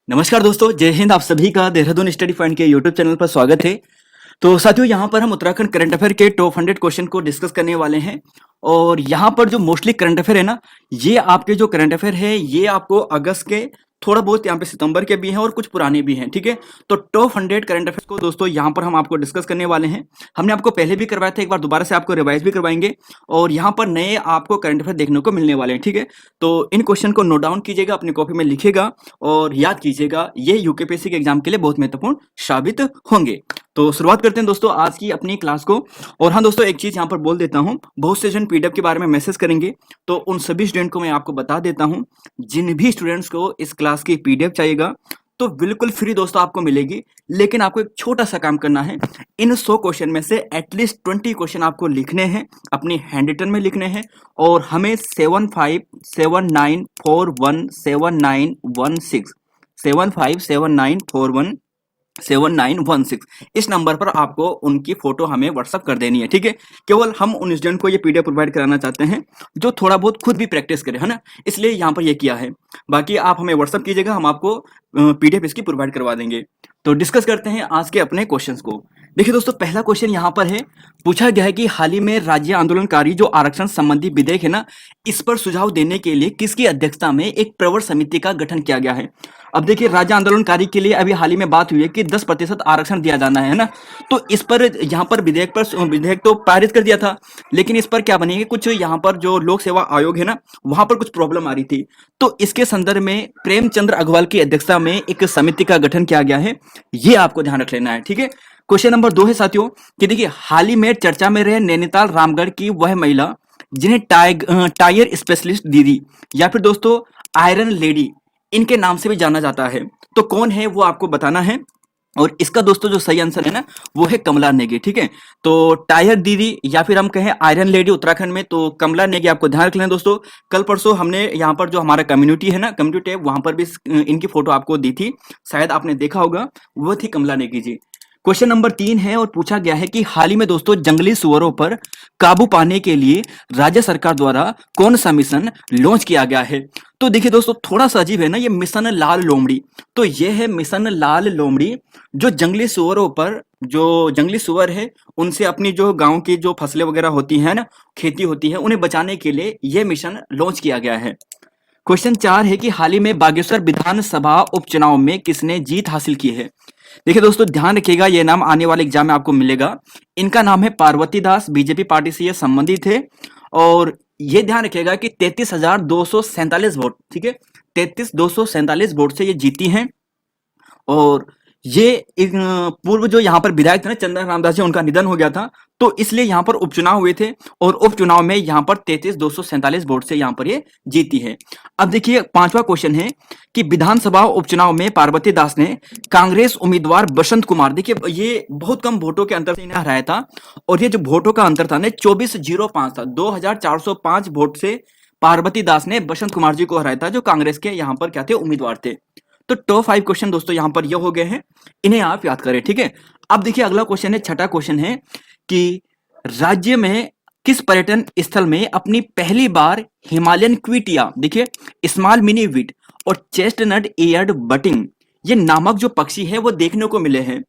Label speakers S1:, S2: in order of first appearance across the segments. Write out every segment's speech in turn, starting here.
S1: नमस्कार दोस्तों, जय हिंद। आप सभी का देहरादून स्टडी पॉइंट के यूट्यूब चैनल पर स्वागत है। तो साथियों, यहाँ पर हम उत्तराखंड करंट अफेयर के टॉप 100 क्वेश्चन को डिस्कस करने वाले हैं। और यहाँ पर जो मोस्टली करंट अफेयर है ना, ये आपके जो करंट अफेयर है ये आपको अगस्त के, थोड़ा बहुत यहाँ पे सितंबर के भी हैं और कुछ पुराने भी हैं। ठीक है, तो टॉप 100 करंट अफेयर्स को दोस्तों यहाँ पर हम आपको डिस्कस करने वाले हैं। हमने आपको पहले भी करवाया था, एक बार दोबारा से आपको रिवाइज भी करवाएंगे और यहाँ पर नए आपको करंट अफेयर देखने को मिलने वाले हैं। ठीक है, तो इन क्वेश्चन को नोट डाउन कीजिएगा, अपनी कॉपी में लिखिएगा और याद कीजिएगा, ये यूकेपीएससी के एग्जाम के लिए बहुत महत्वपूर्ण साबित होंगे। तो शुरुआत करते हैं दोस्तों आज की अपनी क्लास को। और हाँ दोस्तों, एक चीज यहाँ पर बोल देता हूँ, बहुत से जन पीडीएफ के बारे में मैसेज करेंगे, तो उन सभी स्टूडेंट को मैं आपको बता देता हूँ, जिन भी स्टूडेंट्स को इस क्लास की पीडीएफ चाहिएगा तो बिल्कुल फ्री दोस्तों आपको मिलेगी। लेकिन आपको एक छोटा सा काम करना है, इन 100 क्वेश्चन में से एटलीस्ट 20 क्वेश्चन आपको लिखने हैं, अपनी हैंड रिटन में लिखने हैं और हमें 7579417916 7579417916 इस नंबर पर आपको उनकी फोटो हमें व्हाट्सअप कर देनी है। ठीक है, केवल हम उन स्टूडेंट को ये पीडीएफ प्रोवाइड कराना चाहते हैं जो थोड़ा बहुत खुद भी प्रैक्टिस करे, है ना, इसलिए यहाँ पर ये किया है। बाकी आप हमें व्हाट्सअप कीजिएगा, हम आपको पीडीएफ इसकी प्रोवाइड करवा देंगे। तो डिस्कस करते हैं आज के अपने क्वेश्चंस को। देखिए दोस्तों, पहला क्वेश्चन यहाँ पर है, पूछा गया है कि हाल ही में राज्य आंदोलनकारी जो आरक्षण संबंधी विधेयक है ना, इस पर सुझाव देने के लिए किसकी अध्यक्षता में एक प्रवर समिति का गठन किया गया है। अब देखिए, राज्य आंदोलनकारी के लिए अभी हाल ही में बात हुई है कि 10% आरक्षण दिया जाना है ना, तो इस पर यहाँ पर विधेयक तो पारित कर दिया था, लेकिन इस पर क्या बनेगी, कुछ यहाँ पर जो लोक सेवा आयोग है ना, वहां पर कुछ प्रॉब्लम आ रही थी। तो इसके संदर्भ में प्रेमचंद्र अग्रवाल की अध्यक्षता में एक समिति का गठन किया गया है, ये आपको ध्यान रख लेना है। ठीक है, क्वेश्चन नंबर 2 है साथियों कि देखिए, हाल ही में चर्चा में रहे नैनीताल रामगढ़ की वह महिला जिन्हें टायर स्पेशलिस्ट दीदी या फिर दोस्तों आयरन लेडी इनके नाम से भी जाना जाता है, तो कौन है वो आपको बताना है। और इसका दोस्तों जो सही आंसर है ना, वो है कमला नेगी। ठीक है, तो टायर दीदी या फिर हम कहें आयरन लेडी उत्तराखंड में, तो कमला नेगी आपको ध्यान रख लेना दोस्तों। कल परसों हमने यहाँ पर जो हमारा कम्युनिटी है ना, कम्युनिटी टैब, वहां पर भी इनकी फोटो आपको दी थी, शायद आपने देखा होगा, वो थी कमला नेगी जी। क्वेश्चन नंबर 3 है और पूछा गया है कि हाल ही में दोस्तों जंगली सुअरों पर काबू पाने के लिए राज्य सरकार द्वारा कौन सा मिशन लॉन्च किया गया है। तो देखिए दोस्तों, थोड़ा सा अजीब है ना, ये मिशन लाल लोमड़ी। तो ये है मिशन लाल लोमड़ी, जो जंगली सुअरों पर, जो जंगली सुअर है उनसे अपनी जो गांव की जो फसलें वगैरह होती है ना, खेती होती है, उन्हें बचाने के लिए यह मिशन लॉन्च किया गया है। क्वेश्चन 4 है कि हाल ही में बागेश्वर विधानसभा उपचुनाव में किसने जीत हासिल की है। देखिए दोस्तों, ध्यान रखिएगा, ये नाम आने वाले एग्जाम में आपको मिलेगा। इनका नाम है पार्वती दास, बीजेपी पार्टी से ये संबंधित है। और ये ध्यान रखिएगा कि 33,247 वोट, ठीक है, 33,247 वोट से ये जीती हैं। और ये एक पूर्व जो यहाँ पर विधायक थे ना, चंदन रामदास जी, उनका निधन हो गया था, तो इसलिए यहाँ पर उपचुनाव हुए थे और उपचुनाव में यहाँ पर 33,247 वोट से यहाँ पर ये जीती है। अब देखिए, 5वां क्वेश्चन है कि विधानसभा उपचुनाव में पार्वती दास ने कांग्रेस उम्मीदवार बसंत कुमार, देखिए ये बहुत कम वोटों के अंतर से इन्हें हराया था, और ये जो वोटों का अंतर था ना 2405 था, 2405 वोट से पार्वती दास ने बसंत कुमार जी को हराया था, जो कांग्रेस के यहाँ पर क्या थे, उम्मीदवार थे। तो टॉप 5 क्वेश्चन दोस्तों यहाँ पर ये हो गए हैं, इन्हें आप याद करें। ठीक है, अब देखिए अगला क्वेश्चन है, छठा क्वेश्चन है कि राज्य में किस पर्यटन स्थल में अपनी पहली बार हिमालयन क्विटिया, देखिए स्मॉल मिनी वीट और चेस्टनट ईयर्ड बटिंग, ये नामक जो पक्षी है वो देखने को मिले हैं।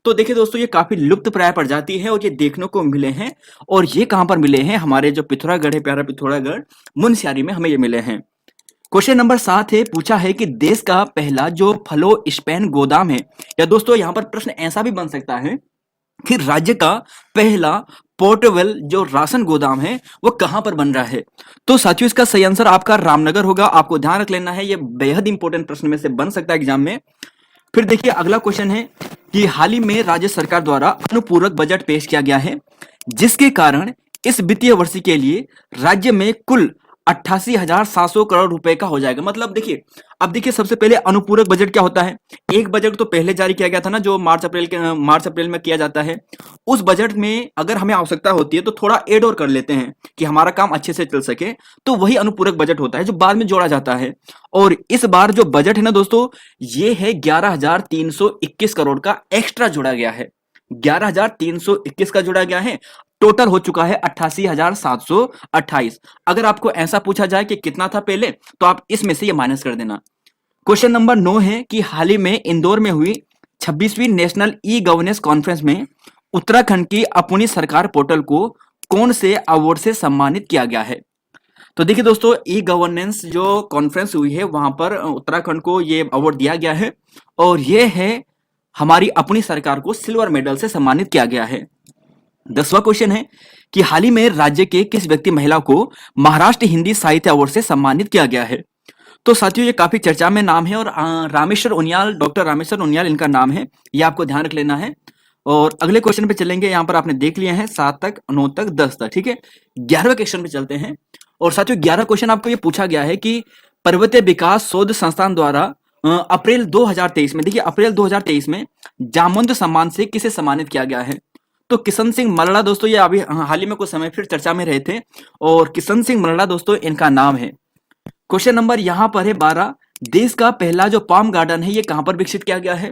S1: तो देखिए दोस्तों, ये काफी लुप्त प्राय प्रजाति है और ये देखने को मिले हैं। और ये कहां पर मिले हैं, हमारे जो पिथौरागढ़ है, प्यारा पिथौरागढ़, मुनस्यारी में हमें ये मिले हैं। क्वेश्चन नंबर 7 है, पूछा है कि देश का पहला जो फलो स्पेन गोदाम है, या दोस्तों यहां पर प्रश्न ऐसा भी बन सकता है कि राज्य का पहला पोर्टेबल जो राशन गोदाम है वो कहां पर बन रहा है। तो साथियों, इसका सही आंसर आपका रामनगर होगा, आपको ध्यान रख लेना है, ये बेहद इंपॉर्टेंट प्रश्न में से बन सकता है एग्जाम में। फिर देखिए अगला क्वेश्चन है कि हाल ही में राज्य सरकार द्वारा अनुपूरक बजट पेश किया गया है, जिसके कारण इस वित्तीय वर्ष के लिए राज्य में कुल 88,700 करोड़ रुपए का हो जाएगा। मतलब देखिए, अब देखिए सबसे पहले अनुपूरक बजट क्या होता है। एक बजट तो पहले जारी किया गया था ना, जो मार्च अप्रैल में किया जाता है। उस बजट में अगर हमें आवश्यकता होती है तो थोड़ा ऐड और कर लेते हैं कि हमारा काम अच्छे से चल सके, तो वही अनुपूरक बजट होता है जो बाद में जोड़ा जाता है। और इस बार जो बजट है ना दोस्तों, ये है 11,321 करोड़ का एक्स्ट्रा जोड़ा गया है, 11,321 का जोड़ा गया है। टोटल हो चुका है 88,728। अगर आपको ऐसा पूछा जाए कि कितना था पहले, तो आप इसमें से ये माइनस कर देना। क्वेश्चन नंबर 9 है कि हाल ही में इंदौर में हुई 26वीं नेशनल ई गवर्नेंस कॉन्फ्रेंस में उत्तराखंड की अपनी सरकार पोर्टल को कौन से अवार्ड से सम्मानित किया गया है? तो देखिए दोस्तों, ई गवर्नेंस जो कॉन्फ्रेंस हुई है वहां पर उत्तराखंड को ये अवार्ड दिया गया है और ये है हमारी अपनी सरकार को सिल्वर मेडल से सम्मानित किया गया है। 10वां क्वेश्चन है कि हाल ही में राज्य के किस व्यक्ति महिला को महाराष्ट्र हिंदी साहित्य अवार्ड से सम्मानित किया गया है? तो साथियों, ये काफी चर्चा में नाम है और रामेश्वर उनियाल, डॉक्टर रामेश्वर उनियाल इनका नाम है, ये आपको ध्यान रख लेना है। और अगले क्वेश्चन पे चलेंगे। यहाँ पर आपने देख लिया है 7 तक, 9 तक, 10 तक, ठीक है। 11वें क्वेश्चन पे चलते हैं। और साथियों, 11 क्वेश्चन आपको ये पूछा गया है कि पर्वतीय विकास शोध संस्थान द्वारा अप्रैल 2023 में, देखिए अप्रैल 2023 में जामवंत सम्मान से किसे सम्मानित किया गया है? तो किशन सिंह मलड़ा दोस्तों, ये अभी हाल ही में कुछ समय फिर चर्चा में रहे थे और किशन सिंह मलड़ा दोस्तों इनका नाम है। क्वेश्चन नंबर यहाँ पर है 12। देश का पहला जो पाम गार्डन है ये कहां पर विकसित किया गया है?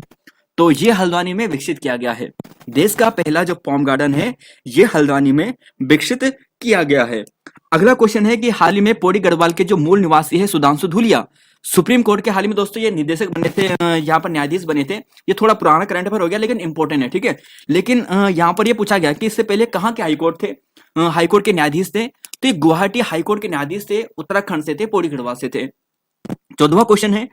S1: तो ये हल्द्वानी में विकसित किया गया है। देश का पहला जो पाम गार्डन है ये हल्द्वानी में विकसित किया गया है। अगला क्वेश्चन है कि हाल ही में पौड़ी गढ़वाल के जो मूल निवासी है सुधांशु धूलिया, सुप्रीम कोर्ट के हाल ही में दोस्तों ये निदेशक बने थे, यहाँ पर न्यायाधीश बने थे। ये थोड़ा पुराना करंट अफेयर हो गया लेकिन इंपॉर्टेंट है, ठीक है। लेकिन यहाँ पर ये पूछा गया कि इससे पहले कहाँ के हाईकोर्ट थे, हाईकोर्ट के न्यायाधीश थे। तो ये गुवाहाटी हाईकोर्ट के न्यायाधीश थे, उत्तराखंड से थे, पौड़ी गढ़वाल से थे। 14वां क्वेश्चन है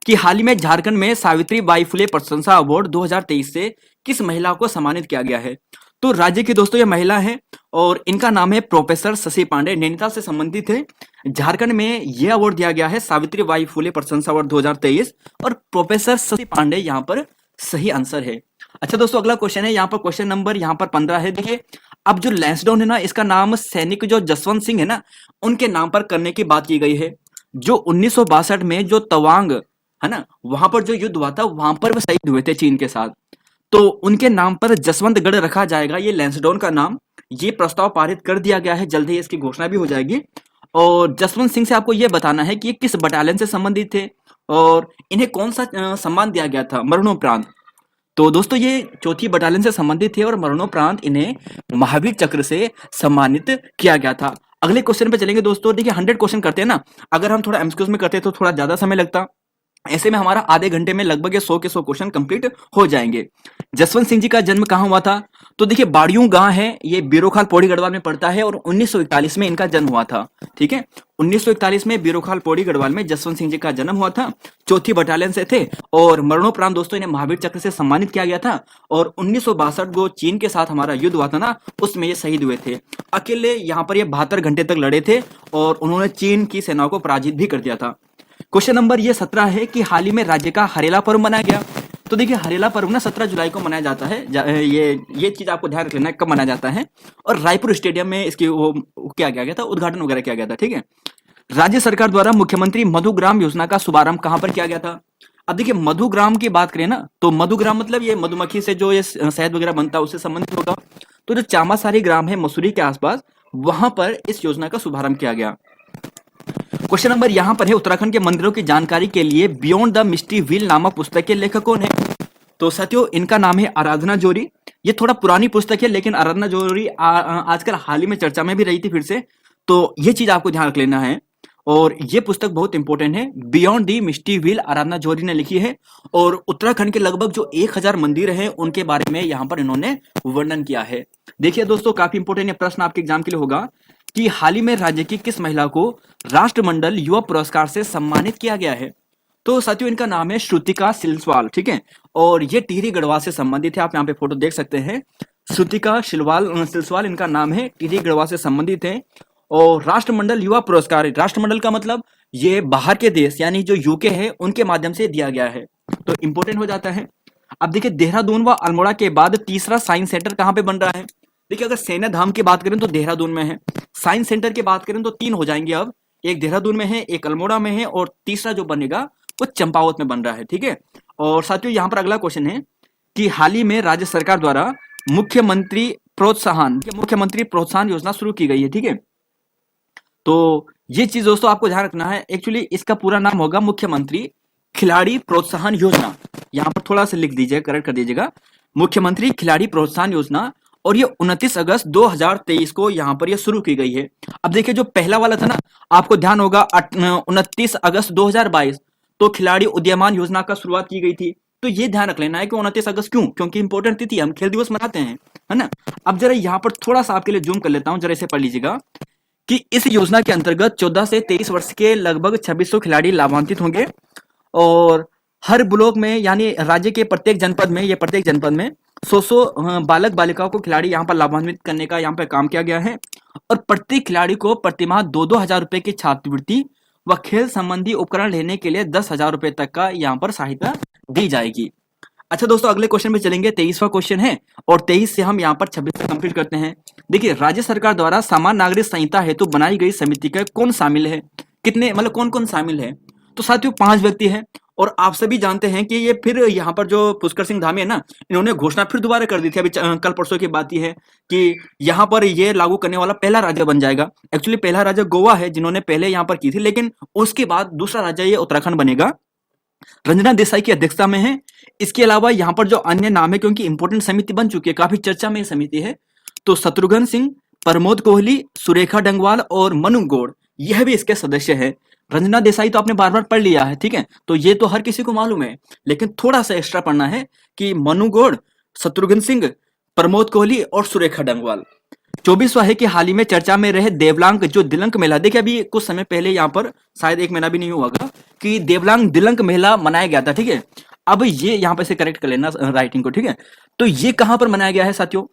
S1: कि हाल ही में झारखंड में सावित्री बाई फुले प्रशंसा अवार्ड 2023 से किस महिला को सम्मानित किया गया है? तो राज्य की दोस्तों ये महिला है और इनका नाम है प्रोफेसर शशि पांडे, नैनीताल से संबंधित है। झारखंड में यह अवार्ड दिया गया है सावित्री बाई फुले प्रशंसा अवार्ड 2023 और प्रोफेसर शशि पांडे यहाँ पर सही आंसर है। अच्छा दोस्तों, अगला क्वेश्चन है यहाँ पर, क्वेश्चन नंबर यहाँ पर 15 है। देखिए, अब जो लैंसडाउन है ना, इसका नाम सैनिक जो जसवंत सिंह है ना उनके नाम पर करने की बात की गई है। जो 1962 में जो तवांग है ना, वहां पर जो युद्ध हुआ था वहां पर वो शहीद हुए थे चीन के साथ, तो उनके नाम पर जसवंतगढ़ रखा जाएगा, ये लैंसडाउन का नाम। ये प्रस्ताव पारित कर दिया गया है, जल्द ही इसकी घोषणा भी हो जाएगी। और जसवंत सिंह से आपको ये बताना है कि ये किस बटालियन से संबंधित थे और इन्हें कौन सा सम्मान दिया गया था मरणोपरांत। तो दोस्तों ये 4थी बटालियन से संबंधित थे और मरणोपरांत इन्हें महावीर चक्र से सम्मानित किया गया था। अगले क्वेश्चन पे चलेंगे दोस्तों। देखिए 100 क्वेश्चन करते हैं ना, अगर हम थोड़ा एमसीक्यूज में करते तो थोड़ा ज्यादा समय लगता, ऐसे में हमारा आधे घंटे में लगभग 100 के 100 क्वेश्चन कंप्लीट हो जाएंगे। जसवंत सिंह जी का जन्म कहाँ हुआ था? तो देखिए बाड़ियों गांव है, ये बीरोखाल पौड़ी गढ़वाल में पड़ता है और 1941 में इनका जन्म हुआ था, ठीक है। 1941 में बीरोखाल पौड़ी गढ़वाल में जसवंत सिंह जी का जन्म हुआ था। 4थी बटालियन से थे और मरणोपरांत दोस्तों इन्हें महावीर चक्र से सम्मानित किया गया था। और 1962 को चीन के साथ हमारा युद्ध हुआ था ना, उसमें ये शहीद हुए थे। अकेले यहाँ पर ये 72 घंटे तक लड़े थे और उन्होंने चीन की सेनाओं को पराजित भी कर दिया था। क्वेश्चन नंबर ये 17 है कि हाल ही में राज्य का हरेला पर्व मनाया गया। तो देखिए हरेला पर्व ना 17 जुलाई को मनाया जाता है। ये चीज आपको ध्यान रख लेना है कब मनाया जाता है। और रायपुर स्टेडियम में इसकी वो क्या किया गया था, उद्घाटन वगैरह किया गया था, ठीक है। राज्य सरकार द्वारा मुख्यमंत्री मधुग्राम योजना का शुभारंभ कहां पर किया गया था? अब देखिए मधुग्राम की बात करें ना, तो मधुग्राम मतलब ये मधुमक्खी से जो ये शहद वगैरह बनता है उससे संबंधित होगा। तो जो चामासारी ग्राम है मसूरी के आसपास, वहां पर इस योजना का शुभारंभ किया गया। क्वेश्चन नंबर यहाँ पर है, उत्तराखंड के मंदिरों की जानकारी के लिए बियॉन्ड द मिस्ट्री व्हील नामक पुस्तक के लेखक कौन है? तो साथियों इनका नाम है आराधना जोरी। ये थोड़ा पुरानी पुस्तक है लेकिन आराधना जोरी आजकल हाल ही में चर्चा में भी रही थी फिर से, तो ये चीज आपको ध्यान रख लेना है। और ये पुस्तक बहुत इंपॉर्टेंट है, बियॉन्ड दी मिस्ट्री व्हील आराधना जोरी ने लिखी है। और उत्तराखंड के लगभग जो 1000 मंदिर हैं उनके बारे में यहाँ पर इन्होंने वर्णन किया है। देखिए दोस्तों काफी इंपॉर्टेंट प्रश्न आपके एग्जाम के लिए होगा कि हाल ही में राज्य की किस महिला को राष्ट्रमंडल युवा पुरस्कार से सम्मानित किया गया है? तो साथियों इनका नाम है श्रुतिका सिलवाल, ठीक है। और ये टिहरी गढ़वाल से संबंधित है, आप यहाँ पे फोटो देख सकते हैं। श्रुतिका सिलवाल इनका नाम है, टिहरी गढ़वाल से संबंधित है। और राष्ट्रमंडल युवा पुरस्कार, राष्ट्रमंडल का मतलब ये बाहर के देश यानी जो यूके है उनके माध्यम से दिया गया है, तो इंपॉर्टेंट हो जाता है। अब देखिए देहरादून व अल्मोड़ा के बाद तीसरा साइंस सेंटर कहाँ पे बन रहा है? देखिए अगर सेना धाम की बात करें तो देहरादून में है, साइंस सेंटर की बात करें तो 3 हो जाएंगे अब, एक देहरादून में है, एक अल्मोड़ा में है और तीसरा जो बनेगा वो चंपावत में बन रहा है, ठीक है। और साथियों यहाँ पर अगला क्वेश्चन है कि हाल ही में राज्य सरकार द्वारा मुख्यमंत्री प्रोत्साहन योजना शुरू की गई है, ठीक है। तो ये चीज दोस्तों आपको ध्यान रखना है, एक्चुअली इसका पूरा नाम होगा मुख्यमंत्री खिलाड़ी प्रोत्साहन योजना। यहाँ पर थोड़ा सा लिख दीजिएगा, करेक्ट कर दीजिएगा, मुख्यमंत्री खिलाड़ी प्रोत्साहन योजना। और ये 29 अगस्त 2023 को यहाँ पर ये शुरू की गई है। अब देखिए जो पहला वाला था ना, आपको ध्यान होगा 29 अगस्त 2022, तो खिलाड़ी उदीयमान योजना का शुरुआत की गई थी। तो ये ध्यान रख लेना है कि 29 अगस्त क्यों, क्योंकि इंपॉर्टेंट तिथि, हम खेल दिवस मनाते हैं, है ना। अब जरा यहाँ पर थोड़ा सा आपके लिए जूम कर लेता हूँ, जरा इसे पढ़ लीजिएगा कि इस योजना के अंतर्गत 14 से 23 वर्ष के लगभग 2600 खिलाड़ी लाभान्वित होंगे और हर ब्लॉक में यानी राज्य के प्रत्येक जनपद में, ये प्रत्येक जनपद में 100 बालक बालिकाओं को खिलाड़ी यहाँ पर लाभान्वित करने का यहाँ पर काम किया गया है और प्रत्येक खिलाड़ी को प्रतिमाह 2-2 हजार रुपए की छात्रवृत्ति व खेल संबंधी उपकरण लेने के लिए 10,000 रुपए तक का यहाँ पर सहायता दी जाएगी। अच्छा दोस्तों, अगले क्वेश्चन पे चलेंगे। 23वां क्वेश्चन है और 23 से हम यहाँ पर 26 से कंप्लीट करते हैं। देखिए, राज्य सरकार द्वारा समान नागरिक संहिता हेतु बनाई गई समिति का कौन शामिल है, कितने मतलब कौन कौन शामिल है। तो साथियों 5 व्यक्ति हैं और आप सभी जानते हैं कि ये फिर यहाँ पर जो पुष्कर सिंह धामी है ना, इन्होंने घोषणा फिर दोबारा कर दी थी। अभी कल परसों की बात ही है कि यहाँ पर ये लागू करने वाला पहला राज्य बन जाएगा। एक्चुअली पहला राज्य गोवा है जिन्होंने पहले यहाँ पर की थी, लेकिन उसके बाद दूसरा राज्य ये उत्तराखंड बनेगा। रंजना देसाई की अध्यक्षता में है। इसके अलावा यहाँ पर जो अन्य नाम है, क्योंकि इंपोर्टेंट समिति बन चुकी है, काफी चर्चा में ये समिति है, तो शत्रुघ्न सिंह, प्रमोद कोहली, सुरेखा डंगवाल और मनु गौड़, यह भी इसके सदस्य है। रंजना देसाई तो आपने बार बार पढ़ लिया है, ठीक है, तो ये तो हर किसी को मालूम है, लेकिन थोड़ा सा एक्स्ट्रा पढ़ना है कि मनु गौड़, शत्रुघ्न सिंह, प्रमोद कोहली और सुरेखा डंगवाल। 24वां है कि हाल ही में चर्चा में रहे देवलांग जो दिलंक मेला, देखिए अभी कुछ समय पहले यहाँ पर शायद 1 महीना भी नहीं हुआ होगा कि देवलांग दिलंक मेला मनाया गया था, ठीक है। अब ये यहाँ पे से करेक्ट कर लेना राइटिंग को, ठीक है। तो ये कहाँ पर मनाया गया है साथियों,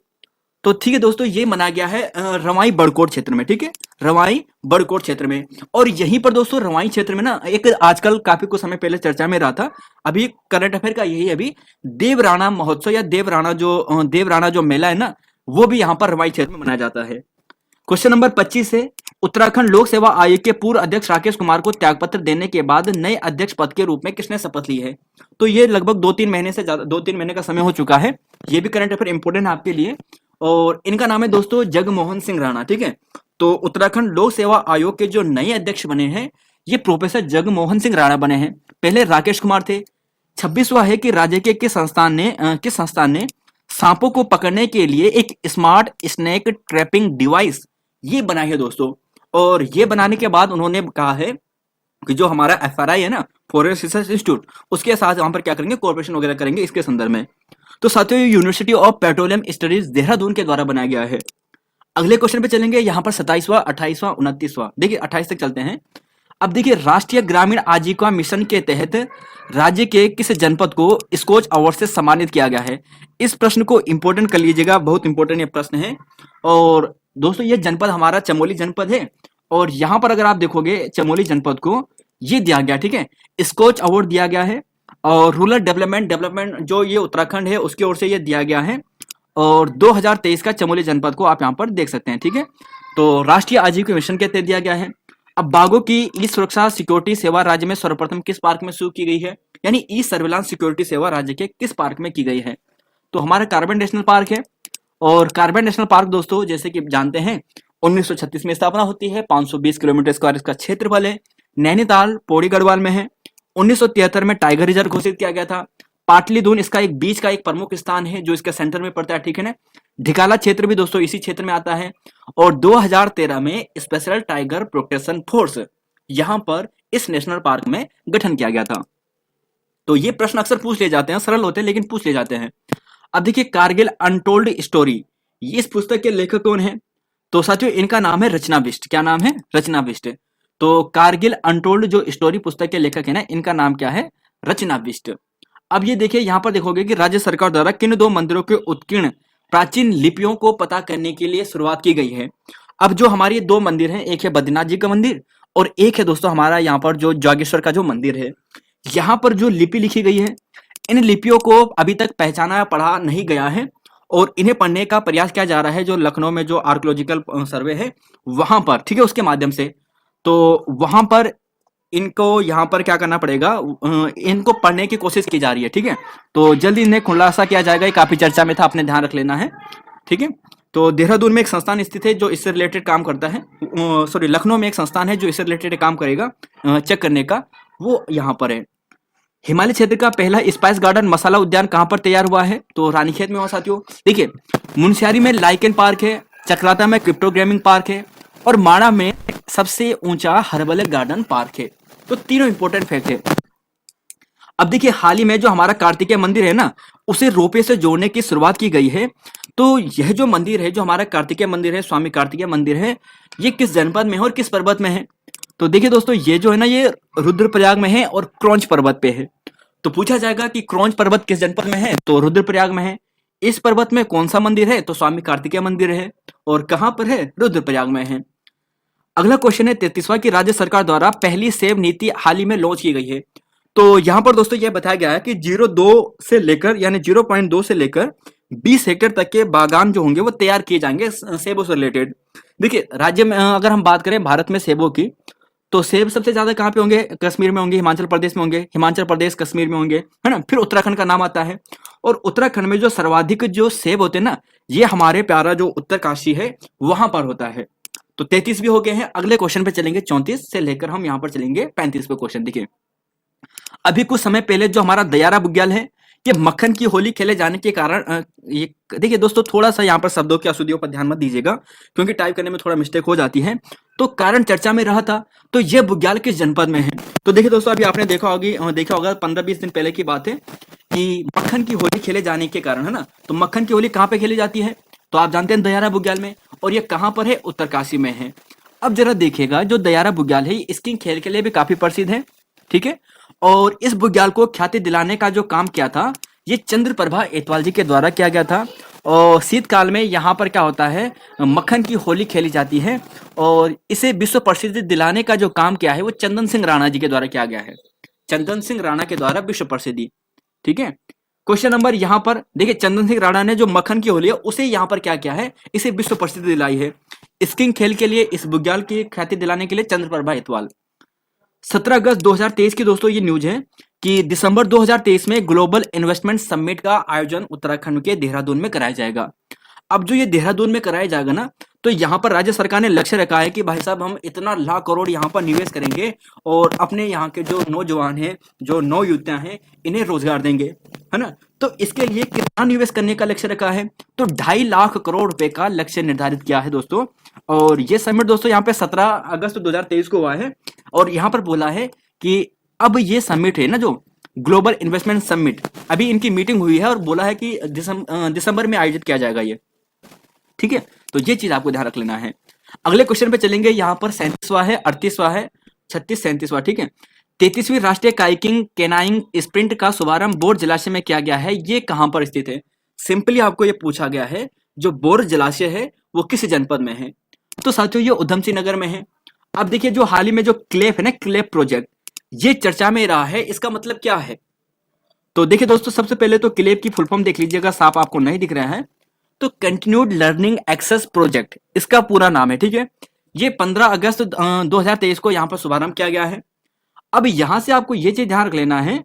S1: तो ठीक है दोस्तों, ये मनाया गया है रवाई बड़कोट क्षेत्र में, ठीक है, रवाई बड़कोट क्षेत्र में। और यहीं पर दोस्तों रवाई क्षेत्र में ना एक आजकल काफी कुछ समय पहले चर्चा में रहा था, अभी करंट अफेयर का यही अभी देवराणा महोत्सव या देवराणा जो मेला है ना, वो भी यहाँ पर रवाई क्षेत्र में मनाया जाता है। क्वेश्चन नंबर 25 है, उत्तराखंड लोक सेवा आयोग के पूर्व अध्यक्ष राकेश कुमार को त्यागपत्र देने के बाद नए अध्यक्ष पद के रूप में किसने शपथ ली है। तो ये लगभग 2-3 महीने से ज्यादा, 2-3 महीने का समय हो चुका है। ये भी करंट अफेयर इंपोर्टेंट है आपके लिए और इनका नाम है दोस्तों जगमोहन सिंह राणा, ठीक है। तो उत्तराखंड लोक सेवा आयोग के जो नए अध्यक्ष बने हैं ये प्रोफेसर जगमोहन सिंह राणा बने हैं, पहले राकेश कुमार थे। 26वां है कि राज्य के किस संस्थान ने सांपों को पकड़ने के लिए एक स्मार्ट स्नेक ट्रैपिंग डिवाइस ये बनाई है दोस्तों। और ये बनाने के बाद उन्होंने कहा है कि जो हमारा FRI है ना, फॉरेस्ट रिसर्च इंस्टीट्यूट, उसके साथ वहां पर क्या करेंगे, कोऑपरेशन वगैरह करेंगे इसके संदर्भ में। तो साथियों ये university of petroleum studies Dehradun के द्वारा बनाया गया है। अगले क्वेश्चन पे चलेंगे, यहाँ पर 27वां, 28वां, 29वां, देखिए 28 तक चलते हैं। अब देखिए, राष्ट्रीय ग्रामीण आजीविका मिशन के तहत राज्य के किस जनपद को स्कोच अवार्ड से सम्मानित किया गया है। इस प्रश्न को इंपोर्टेंट कर लीजिएगा, बहुत इंपोर्टेंट ये प्रश्न है। और दोस्तों ये जनपद हमारा चमोली जनपद है और यहाँ पर अगर आप देखोगे चमोली जनपद को ये दिया गया, ठीक है, स्कोच अवार्ड दिया गया है। और रूरल डेवलपमेंट जो ये उत्तराखंड है उसकी ओर से ये दिया गया है और 2023 का चमोली जनपद को आप यहाँ पर देख सकते हैं, ठीक है। तो राष्ट्रीय आजीविका मिशन के तहत दिया गया है। अब बाघों की ई सुरक्षा सिक्योरिटी सेवा राज्य में सर्वप्रथम किस पार्क में शुरू की गई है, यानी ई सर्विलांस सिक्योरिटी सेवा राज्य के किस पार्क में की गई है। तो हमारा कार्बन नेशनल पार्क है। और कार्बन नेशनल पार्क दोस्तों जैसे कि जानते हैं 1936 में स्थापना होती है, 520 किलोमीटर स्क्वायर इसका क्षेत्रफल है, नैनीताल पौड़ी गढ़वाल में है। 1973 में टाइगर रिजर्व घोषित किया गया था। पाटलिदून इसका एक बीच का एक प्रमुख स्थान है जो इसके सेंटर में पड़ता है, ठीक है ना। ढिकाला क्षेत्र भी दोस्तों इसी क्षेत्र में आता है। और 2013 में स्पेशल टाइगर प्रोटेक्शन फोर्स यहां पर इस नेशनल पार्क में गठन किया गया था। तो ये प्रश्न अक्सर पूछ ले जाते हैं, सरल होते हैं लेकिन पूछ ले जाते हैं। अब देखिए कारगिल अनटोल्ड स्टोरी, ये इस पुस्तक के लेखक कौन है। तो साथियों इनका नाम है रचना बिष्ट। क्या नाम है, रचना बिष्ट। तो कारगिल अनटोल्ड जो स्टोरी पुस्तक के लेखक है ना, इनका नाम क्या है, रचना बिष्ट। अब ये देखिए यहाँ पर देखोगे कि राज्य सरकार द्वारा किन 2 मंदिरों के उत्कीर्ण प्राचीन लिपियों को पता करने के लिए शुरुआत की गई है। अब जो हमारे 2 मंदिर हैं, एक है बद्रीनाथ जी का मंदिर और एक है दोस्तों हमारा यहाँ पर जो जागेश्वर का जो मंदिर है। यहाँ पर जो लिपि लिखी गई है, इन लिपियों को अभी तक पहचाना पढ़ा नहीं गया है और इन्हें पढ़ने का प्रयास किया जा रहा है जो लखनऊ में जो आर्कियोलॉजिकल सर्वे है वहां पर, ठीक है, उसके माध्यम से। तो वहां पर इनको यहाँ पर क्या करना पड़ेगा, इनको पढ़ने की कोशिश की जा रही है, ठीक है। तो जल्दी इन्हें खुलासा किया जाएगा, ये काफी चर्चा में था, आपने ध्यान रख लेना है, ठीक है। तो देहरादून में एक संस्थान स्थित है जो इससे रिलेटेड काम करता है, सॉरी लखनऊ में एक संस्थान है जो इससे रिलेटेड काम करेगा चेक करने का, वो यहाँ पर है। हिमालय क्षेत्र का पहला स्पाइस गार्डन मसाला उद्यान कहाँ पर तैयार हुआ है, तो रानीखेत में हुआ साथियों। देखिए मुनस्यारी में लाइकेन पार्क है, चक्राता में क्रिप्टोग्रामिंग पार्क है और माणा में सबसे ऊंचा हर्बल गार्डन पार्क है। तो तीनों इंपॉर्टेंट फैक्ट है। अब देखिए हाल ही में जो हमारा कार्तिकेय मंदिर है ना, उसे रोपवे से जोड़ने की शुरुआत की गई है। तो यह जो मंदिर है, जो हमारा कार्तिकेय मंदिर है, स्वामी कार्तिकेय मंदिर है, ये किस जनपद में है और किस पर्वत में है? तो देखिए दोस्तों, ये जो है ना, ये रुद्रप्रयाग में है और क्रौंच पर्वत पे है। तो पूछा जाएगा कि क्रौंच पर्वत किस जनपद में है, तो रुद्रप्रयाग में है। इस पर्वत में कौन सा मंदिर है, तो स्वामी कार्तिकेय मंदिर है। और कहां पर है, रुद्रप्रयाग में है। अगला क्वेश्चन है 33वां कि राज्य सरकार द्वारा पहली सेब नीति हाल ही में लॉन्च की गई है। तो यहाँ पर दोस्तों यह बताया गया है कि 0.2 से लेकर, यानी 0.2 से लेकर 20 हेक्टेयर तक के बागान जो होंगे वो तैयार किए जाएंगे सेबों से रिलेटेड। देखिए राज्य में अगर हम बात करें भारत में सेबों की, तो सेब सबसे ज्यादा कहाँ पे होंगे, कश्मीर में होंगे, हिमाचल प्रदेश में होंगे, हिमाचल प्रदेश कश्मीर में होंगे, है ना। फिर उत्तराखंड का नाम आता है। और उत्तराखंड में जो सर्वाधिक जो सेब होते हैं ना, ये हमारे प्यारा जो उत्तरकाशी है वहां पर होता है। तो 33 भी हो गए हैं। अगले क्वेश्चन पे चलेंगे, 34 से लेकर हम यहाँ पर चलेंगे 35 पे क्वेश्चन। देखिए अभी कुछ समय पहले जो हमारा दयारा बुग्याल है, ये मक्खन की होली खेले जाने के कारण ये देखिए दोस्तों, थोड़ा सा यहाँ पर शब्दों की अशुद्धियों पर ध्यान मत दीजिएगा, क्योंकि टाइप करने में थोड़ा मिस्टेक हो जाती है। तो कारण चर्चा में रहा था। तो ये बुग्याल किस जनपद में है? तो देखिए दोस्तों, अभी आपने देखा होगा 15-20 दिन पहले की बात है कि मक्खन की होली खेले जाने के कारण, है ना। तो मक्खन की होली कहाँ पे खेली जाती है, तो आप जानते हैं दयारा बुग्याल में। और ये कहाँ पर है, उत्तरकाशी में है। अब जरा देखिएगा, जो दयारा बुग्याल है, ये स्कीइंग खेल के लिए भी काफी प्रसिद्ध है, ठीक है। और इस बुग्याल को ख्याति दिलाने का जो काम किया था, ये चंद्रप्रभा एतवाल जी के द्वारा किया गया था। और शीतकाल में यहाँ पर क्या होता है, मक्खन की होली खेली जाती है। और इसे विश्व प्रसिद्धि दिलाने का जो काम किया है, वो चंदन सिंह राणा जी के द्वारा किया गया है। चंदन सिंह राणा के द्वारा विश्व प्रसिद्धि, ठीक है। क्वेश्चन नंबर यहाँ पर देखिए, चंदन सिंह राणा ने जो मक्खन की होली है उसे यहाँ पर क्या किया है, इसे विश्व प्रसिद्धि दिलाई है। स्कीइंग खेल के लिए, इस बुग्याल की ख्याति दिलाने के लिए चंद्रप्रभा एतवाल। 17 अगस्त 2023 की दोस्तों ये न्यूज है कि दिसंबर 2023 में ग्लोबल इन्वेस्टमेंट समिट का आयोजन उत्तराखंड के देहरादून में कराया जाएगा। अब जो ये देहरादून में कराया जाएगा ना, तो यहाँ पर राज्य सरकार ने लक्ष्य रखा है कि भाई साहब हम इतना लाख करोड़ यहाँ पर निवेश करेंगे और अपने यहाँ के जो नौजवान हैं, जो नवयुवतियां हैं, इन्हें रोजगार देंगे, है ना। तो इसके लिए कितना निवेश करने का लक्ष्य रखा है, तो 2.5 लाख करोड़ रुपए का लक्ष्य निर्धारित किया है दोस्तों। और ये समिट दोस्तों यहाँ पे 17 अगस्त 2023 को हुआ है। और यहाँ पर बोला है कि अब ये समिट है ना, जो ग्लोबल इन्वेस्टमेंट समिट, अभी इनकी मीटिंग हुई है और बोला है कि दिसंबर में आयोजित किया जाएगा ये, ठीक है। तो ये चीज आपको ध्यान रख लेना है। अगले क्वेश्चन पे चलेंगे, यहाँ पर 37वां है, 38वां है, 36, 37वां, ठीक है। 33वीं राष्ट्रीय काइकिंग केनाइंग स्प्रिंट का शुभारंभ बोर जलाशय में किया गया है। ये कहां पर स्थित है? सिंपली आपको ये पूछा गया है, जो बोर जलाशय है वो किस जनपद में है? तो साथियों ये उधम सिंह नगर में है। अब देखिए जो हाल ही में जो क्लेप है ना, क्लेप प्रोजेक्ट, ये चर्चा में रहा है। इसका मतलब क्या है? तो देखिए दोस्तों, सबसे पहले तो क्लेप की फुल फॉर्म देख लीजिएगा, साफ आपको नहीं दिख रहा है। तो कंटिन्यूड लर्निंग एक्सेस प्रोजेक्ट इसका पूरा नाम है, ठीक है। ये 15 अगस्त 2023 को यहाँ पर शुभारंभ किया गया है। अब यहां से आपको ये चीज ध्यान रख लेना है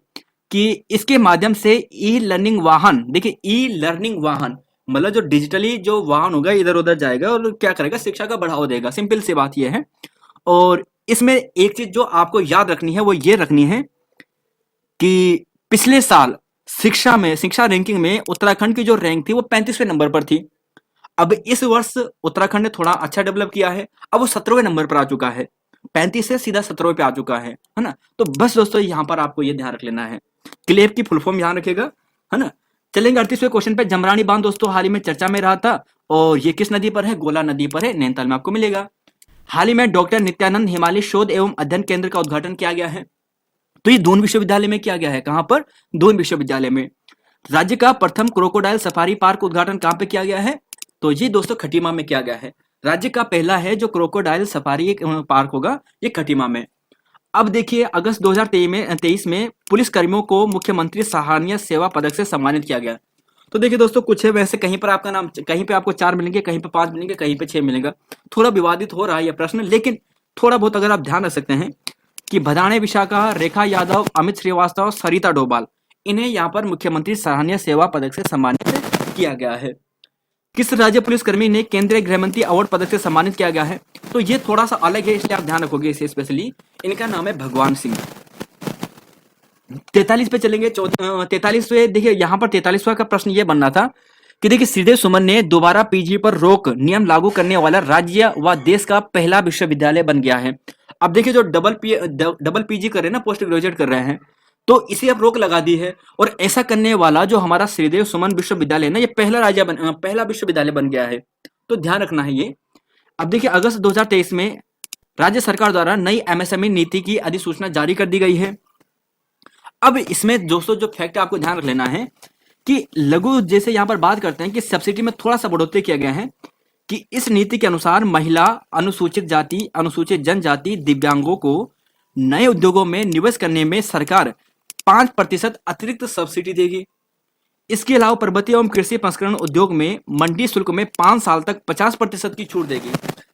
S1: कि इसके माध्यम से ई लर्निंग वाहन, देखिए ई लर्निंग वाहन मतलब जो डिजिटली जो वाहन होगा इधर उधर जाएगा और क्या करेगा, शिक्षा का बढ़ावा देगा। सिंपल सी बात ये है। और इसमें एक चीज जो आपको याद रखनी है वो ये रखनी है कि पिछले साल शिक्षा रैंकिंग में उत्तराखंड की जो रैंक थी वो 35वें नंबर पर थी। अब इस वर्ष उत्तराखंड ने थोड़ा अच्छा डेवलप किया है, अब वो 17वें नंबर पर आ चुका है, 35 से सीधा 17वें पे आ चुका है ना। तो बस दोस्तों यहाँ पर आपको ये ध्यान रख लेना है, क्लेप की फुल फॉर्म ध्यान रखिएगा, है ना। चलेंगे 38वें क्वेश्चन पे। जमरानी बांध दोस्तों हाल ही में चर्चा में रहा था, और ये किस नदी पर है? गोला नदी पर है, नैनीताल में आपको मिलेगा। हाल ही में डॉक्टर नित्यानंद हिमालय शोध एवं अध्ययन केंद्र का उद्घाटन किया गया है। तो ये दून विश्वविद्यालय में किया गया है। कहां पर? दून विश्वविद्यालय में। राज्य का प्रथम क्रोकोडाइल सफारी पार्क उद्घाटन कहां पे किया गया है? तो ये दोस्तों खटीमा में किया गया है। राज्य का पहला है जो क्रोकोडाइल सफारी पार्क होगा, ये खटीमा में। अब देखिए अगस्त 2023 में पुलिस कर्मियों को मुख्यमंत्री सराहनीय सेवा पदक से सम्मानित किया गया। तो देखिए दोस्तों, कुछ है वैसे, कहीं पर आपका नाम, कहीं पे आपको 4 मिलेंगे, कहीं पे 5 मिलेंगे, कहीं पे 6 मिलेगा। थोड़ा विवादित हो रहा है यह प्रश्न, लेकिन थोड़ा बहुत अगर आप ध्यान रख सकते हैं कि भदाणे विशाखा, रेखा यादव, अमित श्रीवास्तव, सरिता डोभाल, इन्हें यहाँ पर मुख्यमंत्री सराहनीय सेवा पदक से सम्मानित किया गया है। किस राज्य पुलिसकर्मी ने केंद्रीय गृहमंत्री अवार्ड पदक से सम्मानित किया गया है? तो ये थोड़ा सा अलग है, इसलिए आप ध्यान रखोगे इसे स्पेशली। इनका नाम है भगवान सिंह। 43 पे चलेंगे। 43वें देखिए, यहाँ पर 43वां का प्रश्न ये बनना था कि देखिए सीधे सुमन ने दोबारा पीजी पर रोक नियम लागू करने वाला राज्य व देश का पहला विश्वविद्यालय बन गया है। अब देखिए जो डबल पीजी कर रहे हैं ना, पोस्ट ग्रेजुएट कर रहे हैं, तो इसे अब रोक लगा दी है। और ऐसा करने वाला जो हमारा श्रीदेव सुमन विश्वविद्यालय है ना, ये पहला विश्वविद्यालय बन गया है। तो ध्यान रखना है ये। अब देखिए अगस्त 2023 में राज्य सरकार द्वारा नई एमएसएमई नीति की अधिसूचना जारी कर दी गई है। अब इसमें दोस्तों जो फैक्ट आपको ध्यान रख लेना है कि लघु, जैसे यहाँ पर बात करते हैं कि सब्सिडी में थोड़ा सा बढ़ोतरी किया गया है कि इस नीति के अनुसार महिला, अनुसूचित जाति, अनुसूचित जनजाति, दिव्यांगों को नए उद्योगों में निवेश करने में सरकार 5% अतिरिक्त सब्सिडी देगी। इसके अलावा पर्वतीय एवं कृषि प्रसंस्करण उद्योग में मंडी शुल्क में 5 साल तक 50% की छूट देगी।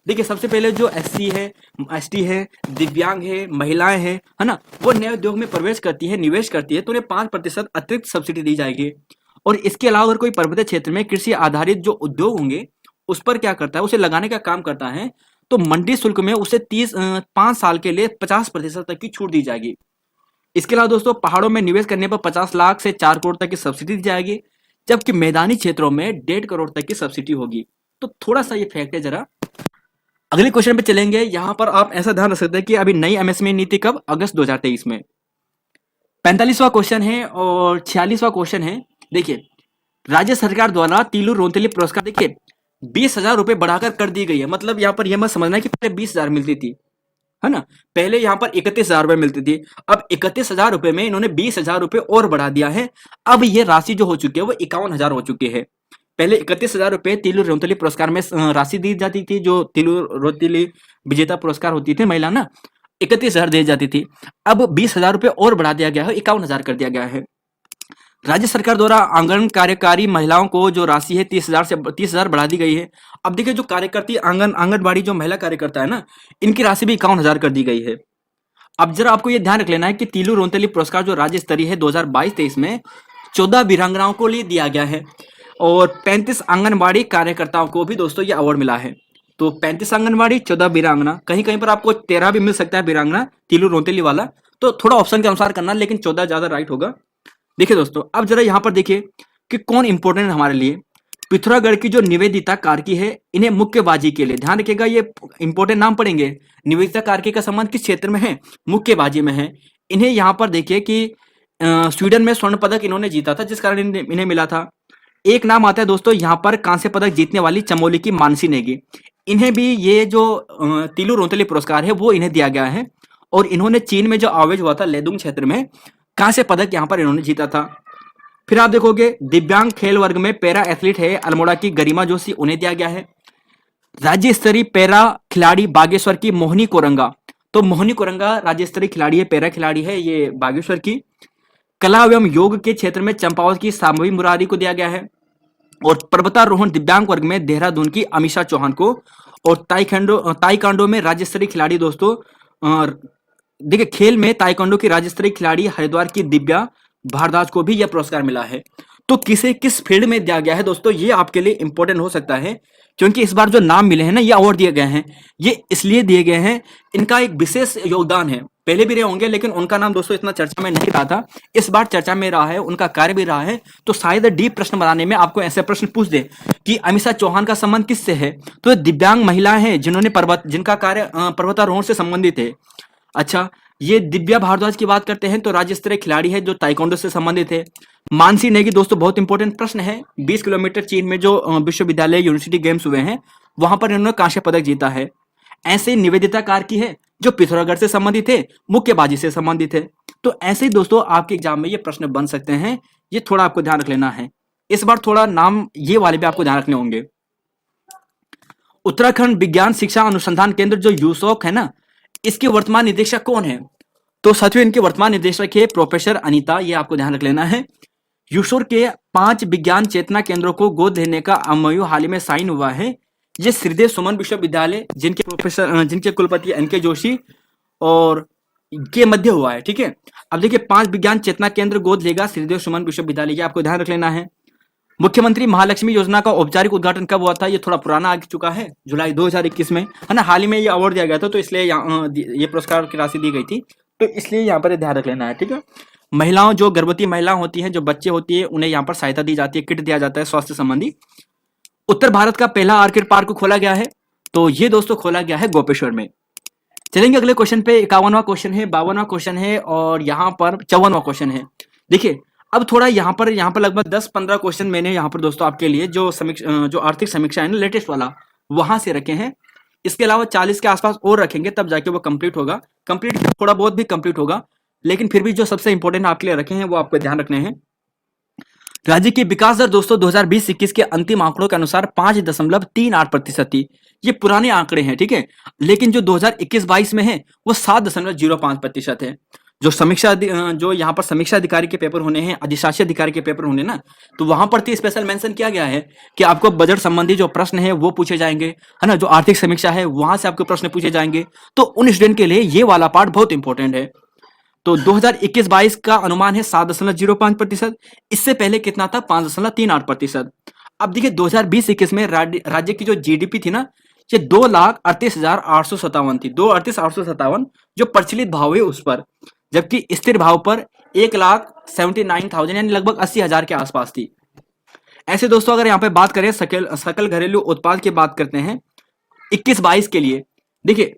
S1: देखिए सबसे पहले जो एससी है, एसटी है, दिव्यांग है, महिलाएं हैं, है ना, वो नए उद्योग में प्रवेश करती है, निवेश करती है, तो उन्हें 5% अतिरिक्त सब्सिडी दी जाएगी। और इसके अलावा अगर कोई पर्वतीय क्षेत्र में कृषि आधारित जो उद्योग होंगे उस पर क्या करता है, उसे लगाने का काम करता है, तो मंडी शुल्क में उसे 5 साल के लिए 50% तक की छूट दी जाएगी। इसके अलावा दोस्तों पहाड़ों में निवेश करने पर 50 लाख से 4 करोड़ तक की सब्सिडी दी जाएगी, जबकि मैदानी क्षेत्रों में 1.5 करोड़ तक की सब्सिडी होगी। तो थोड़ा सा ये फैक्ट है। जरा अगले क्वेश्चन पे चलेंगे। यहां पर आप ऐसा ध्यान रख सकते हैं कि अभी नई एमएसएमई नीति कब, अगस्त 2023 में। 45वां क्वेश्चन है और 46वां क्वेश्चन है। देखिए राज्य सरकार द्वारा तीलू रोहतली पुरस्कार देखिए 20,000 रुपए बढ़ाकर कर दी गई है। मतलब यहाँ पर यह मत समझना कि पहले 20,000 मिलती थी, है ना, पहले यहाँ पर 31,000 रुपए मिलती थी। अब 31,000 रुपए में इन्होंने 20,000 रुपए और बढ़ा दिया है। अब ये राशि जो हो चुकी है वो 51,000 हो चुकी है। पहले 31,000 रुपए तिलू रोहतली पुरस्कार में राशि दी जाती थी, जो तिलू रोहतली विजेता पुरस्कार होती थी महिला ना, 31,000 दी जाती थी। अब 20,000 रुपए और बढ़ा दिया गया है, 51,000 कर दिया गया है। राज्य सरकार द्वारा आंगन कार्यकारी महिलाओं को जो राशि है 30,000 बढ़ा दी गई है। अब देखिए जो कार्यकर्ती आंगनबाड़ी जो महिला कार्यकर्ता है ना, इनकी राशि भी 51,000 कर दी गई है। अब जरा आपको ये ध्यान रख लेना है कि तीलू रोहतली पुरस्कार जो राज्य स्तरीय है 2022-23 में 14 वीरांगनाओं को लिए दिया गया है और 35 आंगनबाड़ी कार्यकर्ताओं को भी दोस्तों ये अवार्ड मिला है। तो 35 आंगनबाड़ी, 14 वीरांगना, कहीं कहीं पर आपको 13 भी मिल सकता है वीरांगना तीलू रोहतली वाला, तो थोड़ा ऑप्शन के अनुसार करना, लेकिन 14 ज्यादा राइट होगा। देखिए दोस्तों अब जरा यहाँ पर देखिए कि कौन इंपॉर्टेंट है हमारे लिए। पिथौरागढ़ की जो निवेदिता कार्की है, इन्हें मुक्केबाजी के लिए, ध्यान रखिएगा ये इंपॉर्टेंट नाम पढ़ेंगे। निवेदिता कार्की का संबंध किस क्षेत्र में है, मुक्केबाजी में है। इन्हें यहाँ पर देखिए कि स्वीडन में स्वर्ण पदक इन्होंने जीता था, जिस कारण इन्हें मिला था। एक नाम आता है दोस्तों यहाँ पर कांस्य पदक जीतने वाली चमोली की मानसी नेगी, इन्हें भी ये जो तीलू रोहतली पुरस्कार है वो इन्हें दिया गया है। और इन्होंने चीन में जो आयोजित हुआ था लेदुंग क्षेत्र में कांस्य पदक यहाँ पर इन्होंने जीता था। फिर आप देखोगे दिव्यांग खेल वर्ग में पैरा एथलीट है अल्मोड़ा की गरिमा जोशी, उन्हें दिया गया है। राज्य स्तरीय पैरा खिलाड़ी बागेश्वर की मोहिनी कोरंगा, तो मोहिनी कोरंगा राज्य स्तरीय खिलाड़ी है, पैरा खिलाड़ी है ये बागेश्वर की। कला एवं योग के क्षेत्र में चंपावत की सामवी मुरारी को दिया गया है। और पर्वतारोहण दिव्यांग वर्ग में देहरादून की अमीषा चौहान को। और ताइकांडो में राज्य स्तरीय खिलाड़ी दोस्तों देखिए खेल में ताइक्वांडो की राज्य स्तरीय खिलाड़ी हरिद्वार की दिव्या भारद्वाज को भी यह पुरस्कार मिला है। तो किसे किस फील्ड में दिया गया है दोस्तों, ये आपके लिए इंपॉर्टेंट हो सकता है, क्योंकि इस बार जो नाम मिले हैं ना, ये अवार्ड दिए गए हैं, ये इसलिए दिए गए हैं, इनका एक विशेष योगदान है। पहले भी रहे होंगे लेकिन उनका नाम दोस्तों इतना चर्चा में नहीं रहा था, इस बार चर्चा में रहा है, उनका कार्य भी रहा है। तो शायद डीप प्रश्न बनाने में आपको ऐसे प्रश्न पूछ दे कि अमीषा चौहान का संबंध किससे है, तो दिव्यांग महिलाएं हैं जिन्होंने जिनका कार्य पर्वतारोहण से संबंधित है। अच्छा, ये दिव्या भारद्वाज की बात करते हैं तो राज्य स्तरीय खिलाड़ी है जो ताइक्वांडो से संबंधित है। मानसी नेगी दोस्तों बहुत इंपॉर्टेंट प्रश्न है, 20 किलोमीटर चीन में जो विश्वविद्यालय यूनिवर्सिटी गेम्स हुए हैं वहां पर इन्होंने कांस्य पदक जीता है। ऐसे निवेदिता कार्की है जो पिथौरागढ़ से संबंधित है, मुक्केबाजी से संबंधित है। तो ऐसे ही दोस्तों आपके एग्जाम में ये प्रश्न बन सकते हैं, ये थोड़ा आपको ध्यान रख लेना है। इस बार थोड़ा नाम ये वाले भी आपको ध्यान रखने होंगे। उत्तराखंड विज्ञान शिक्षा अनुसंधान केंद्र जो यूसोक है ना, इसके वर्तमान निदेशक कौन है, तो साथियों इनके वर्तमान निदेशक है प्रोफेसर अनीता, ये आपको ध्यान रख लेना है। यूसोर के 5 विज्ञान चेतना केंद्रों को गोद लेने का एमओयू हाल ही में साइन हुआ है। ये श्रीदेव सुमन विश्वविद्यालय जिनके कुलपति एनके जोशी और के मध्य हुआ है, ठीक है। अब देखिए 5 विज्ञान चेतना केंद्र गोद लेगा श्रीदेव सुमन विश्वविद्यालय, ये आपको ध्यान रख लेना है। मुख्यमंत्री महालक्ष्मी योजना का औपचारिक उद्घाटन कब हुआ था, ये थोड़ा पुराना आ चुका है, जुलाई 2021 में, है ना। हाल ही में ये अवार्ड दिया गया था, तो इसलिए ये पुरस्कार की राशि दी गई थी, तो इसलिए यहाँ पर ध्यान रख लेना है, ठीक है। महिलाओं जो गर्भवती महिलाएं होती हैं, जो बच्चे होती है, उन्हें यहाँ पर सहायता दी जाती है, किट दिया जाता है स्वास्थ्य संबंधी। उत्तर भारत का पहला आर्किड पार्क खोला गया है, तो ये दोस्तों खोला गया है गोपेश्वर में। चलेंगे अगले क्वेश्चन पे। 51वां क्वेश्चन है, 52वां क्वेश्चन है और यहाँ पर 54वां क्वेश्चन है। देखिए अब थोड़ा यहाँ पर लगभग 10-15 क्वेश्चन मैंने यहाँ पर दोस्तों आपके लिए जो जो आर्थिक समीक्षा है ना लेटेस्ट वाला, वहां से रखे हैं। इसके अलावा 40 के आसपास और रखेंगे, तब जाके वो कंप्लीट होगा। कंप्लीट थोड़ा बहुत भी कंप्लीट होगा, लेकिन फिर भी जो सबसे इंपॉर्टेंट आपके लिए रखे हैं वो आपको ध्यान रखने हैं। राज्य की विकास दर दोस्तों 2020-21 के अंतिम आंकड़ों के अनुसार 5.38% थी। ये पुराने आंकड़े हैं, ठीक है। लेकिन जो 2021-22 में है वो 7.05% है। जो जो यहाँ पर समीक्षा अधिकारी के पेपर होने हैं, अधिशासी अधिकारी के पेपर होने ना, तो वहां पर तो स्पेशल मेंशन किया गया है कि आपको बजट संबंधी जो प्रश्न है वो पूछे जाएंगे, है ना। जो आर्थिक समीक्षा है वहां से आपको प्रश्न पूछे जाएंगे। तो उन स्टूडेंट के लिए ये वाला पार्ट बहुत इंपॉर्टेंट है। तो 2021-22 का अनुमान है 7.05%। इससे पहले कितना था? 5.38%। अब देखिए 2020-21 में राज्य की जो जीडीपी थी ना, ये 2,38,857 थी। 2,38,857 जो प्रचलित भाव है उस पर, जबकि स्थिर भाव पर 1,79,000 यानी लगभग 80,000 के आसपास थी। ऐसे दोस्तों अगर यहाँ पे बात करें सकल घरेलू उत्पाद की बात करते हैं 21-22 के लिए, देखिए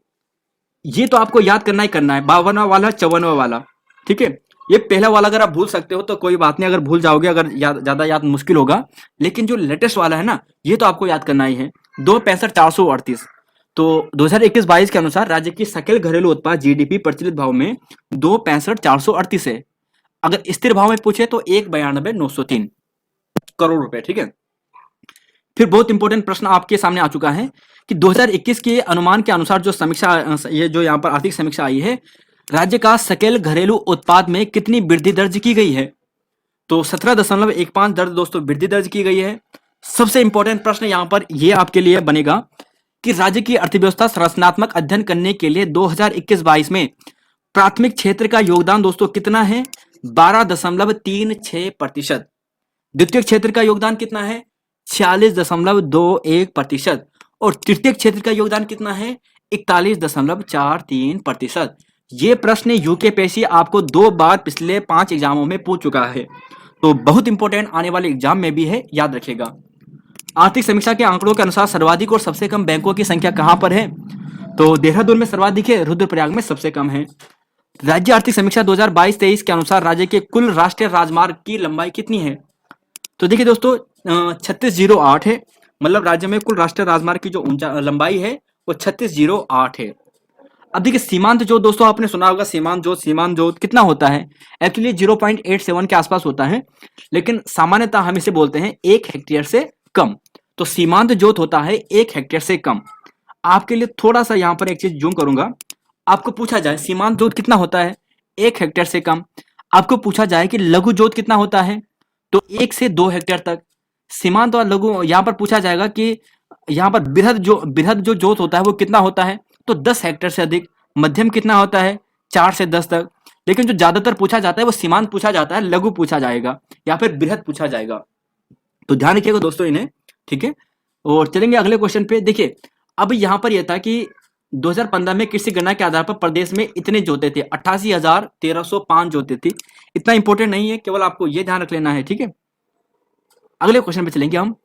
S1: ये तो आपको याद करना ही करना है, 52वां वाला 54वां वाला, ठीक है। ये पहला वाला अगर आप भूल सकते हो तो कोई बात नहीं, अगर भूल जाओगे, अगर ज्यादा याद मुश्किल होगा। लेकिन जो लेटेस्ट वाला है ना, ये तो आपको याद करना ही है, 2,65,438। तो 2021-22 के अनुसार राज्य की सकल घरेलू उत्पाद जीडीपी प्रचलित भाव में 2,65,438 है। अगर स्थिर भाव में पूछे तो 1,92,903 करोड़ रुपए, ठीक है। फिर बहुत इंपॉर्टेंट प्रश्न आपके सामने आ चुका है कि 2021 के अनुमान के अनुसार जो समीक्षा, ये जो यहाँ पर आर्थिक समीक्षा आई है, राज्य का सकल घरेलू उत्पाद में कितनी वृद्धि दर्ज की गई है? तो 17.15 दर दोस्तों वृद्धि दर्ज की गई है। सबसे इंपॉर्टेंट प्रश्न यहाँ पर ये आपके लिए बनेगा कि राज्य की अर्थव्यवस्था संरचनात्मक अध्ययन करने के लिए 2021-22 में प्राथमिक क्षेत्र का योगदान दोस्तों कितना है? 12.36%। द्वितीय क्षेत्र का योगदान कितना है? 46.21%। और तृतीय क्षेत्र का योगदान कितना है? 41.43%। ये प्रश्न यूकेपीएससी आपको 2 बार पिछले 5 एग्जामों में पूछ चुका है, तो बहुत इंपॉर्टेंट आने वाले एग्जाम में भी है, याद रखिएगा। आर्थिक समीक्षा के आंकड़ों के अनुसार सर्वाधिक और सबसे कम बैंकों की संख्या कहां पर है? तो देहरादून में सर्वाधिक है, रुद्रप्रयाग में सबसे कम है। राज्य आर्थिक समीक्षा 2022-23 के अनुसार राज्य के कुल राष्ट्रीय राजमार्ग की लंबाई कितनी है? तो देखिए दोस्तों 3608 है, मतलब राज्य में कुल राष्ट्रीय राजमार्ग की जो लंबाई है वो 3608 है। अब देखिए सीमांत जोत दोस्तों आपने सुना होगा, सीमांत जोत कितना होता है? एक्चुअली 0.87 के आसपास होता है, लेकिन सामान्यतः हम इसे बोलते हैं 1 हेक्टेयर से कम। तो सीमांत जोत होता है 1 हेक्टेयर से कम। आपके लिए थोड़ा सा यहाँ पर एक चीज जूम करूंगा। आपको पूछा जाए सीमांत जोत कितना होता है? 1 हेक्टेयर से कम। आपको पूछा जाए कि लघु जोत कितना होता है? तो 1 से 2 हेक्टेयर तक। सीमांत और लघु यहाँ पर पूछा जाएगा कि यहाँ पर बृहद जो जोत होता है वो कितना होता है? तो 10 हेक्टेयर से अधिक। मध्यम कितना होता है? 4 से 10 तक। लेकिन जो ज्यादातर पूछा जाता है वो सीमांत पूछा जाता है, लघु पूछा जाएगा या फिर बृहद पूछा जाएगा। तो ध्यान रखिएगा दोस्तों इन्हें, ठीक है। और चलेंगे अगले क्वेश्चन पे। देखिए अब यहाँ पर यह था कि 2015 में कृषि गणना के आधार पर प्रदेश में इतने जोते थे, 88,1305 जोते थी। इतना इंपॉर्टेंट नहीं है, केवल आपको ये ध्यान रख लेना है, ठीक है। अगले क्वेश्चन पे चलेंगे हम।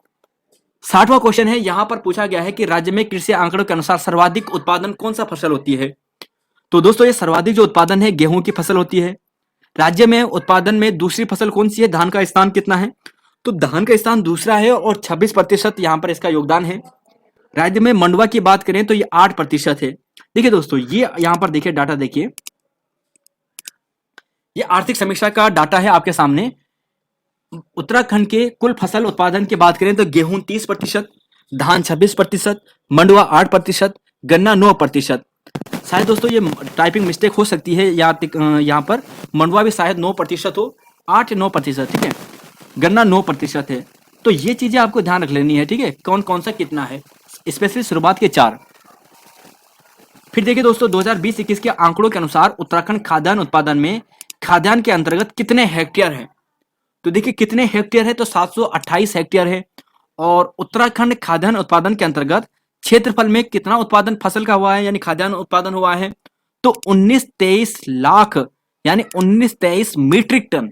S1: 60वां क्वेश्चन है, यहां पर पूछा गया है कि राज्य में कृषि आंकड़ों के अनुसार सर्वाधिक उत्पादन कौन सा फसल होती है? तो दोस्तों ये सर्वाधिक जो उत्पादन है गेहूं की फसल होती है। राज्य में उत्पादन में दूसरी फसल कौन सी है? धान का स्थान कितना है? तो धान का स्थान दूसरा है और 26% यहाँ पर इसका योगदान है। राज्य में मंडुआ की बात करें तो ये 8% है। देखिए दोस्तों ये यहाँ पर देखिए डाटा, देखिए ये आर्थिक समीक्षा का डाटा है आपके सामने। उत्तराखंड के कुल फसल उत्पादन की बात करें तो गेहूं 30%, धान 26%, मंडुआ 8%, गन्ना 9%। शायद दोस्तों ये टाइपिंग मिस्टेक हो सकती है, यहाँ पर मंडुआ भी शायद 9% हो, 8-9%, ठीक है। गन्ना 9% है। तो ये चीजें आपको ध्यान रख लेनी है, ठीक है, कौन कौन सा कितना है, स्पेशली शुरुआत के 4। फिर देखिए दोस्तों 2020-21 के आंकड़ों के अनुसार उत्तराखंड खाद्यान्न उत्पादन में खाद्यान्न के अंतर्गत कितने हेक्टेयर है? तो देखिए कितने हेक्टेयर है? तो 728 हेक्टेयर है। और उत्तराखंड खाद्यान्न उत्पादन के अंतर्गत क्षेत्रफल में कितना उत्पादन फसल का हुआ है, यानी खाद्यान्न उत्पादन हुआ है? तो 19-23 लाख यानी 19-23 मीट्रिक टन।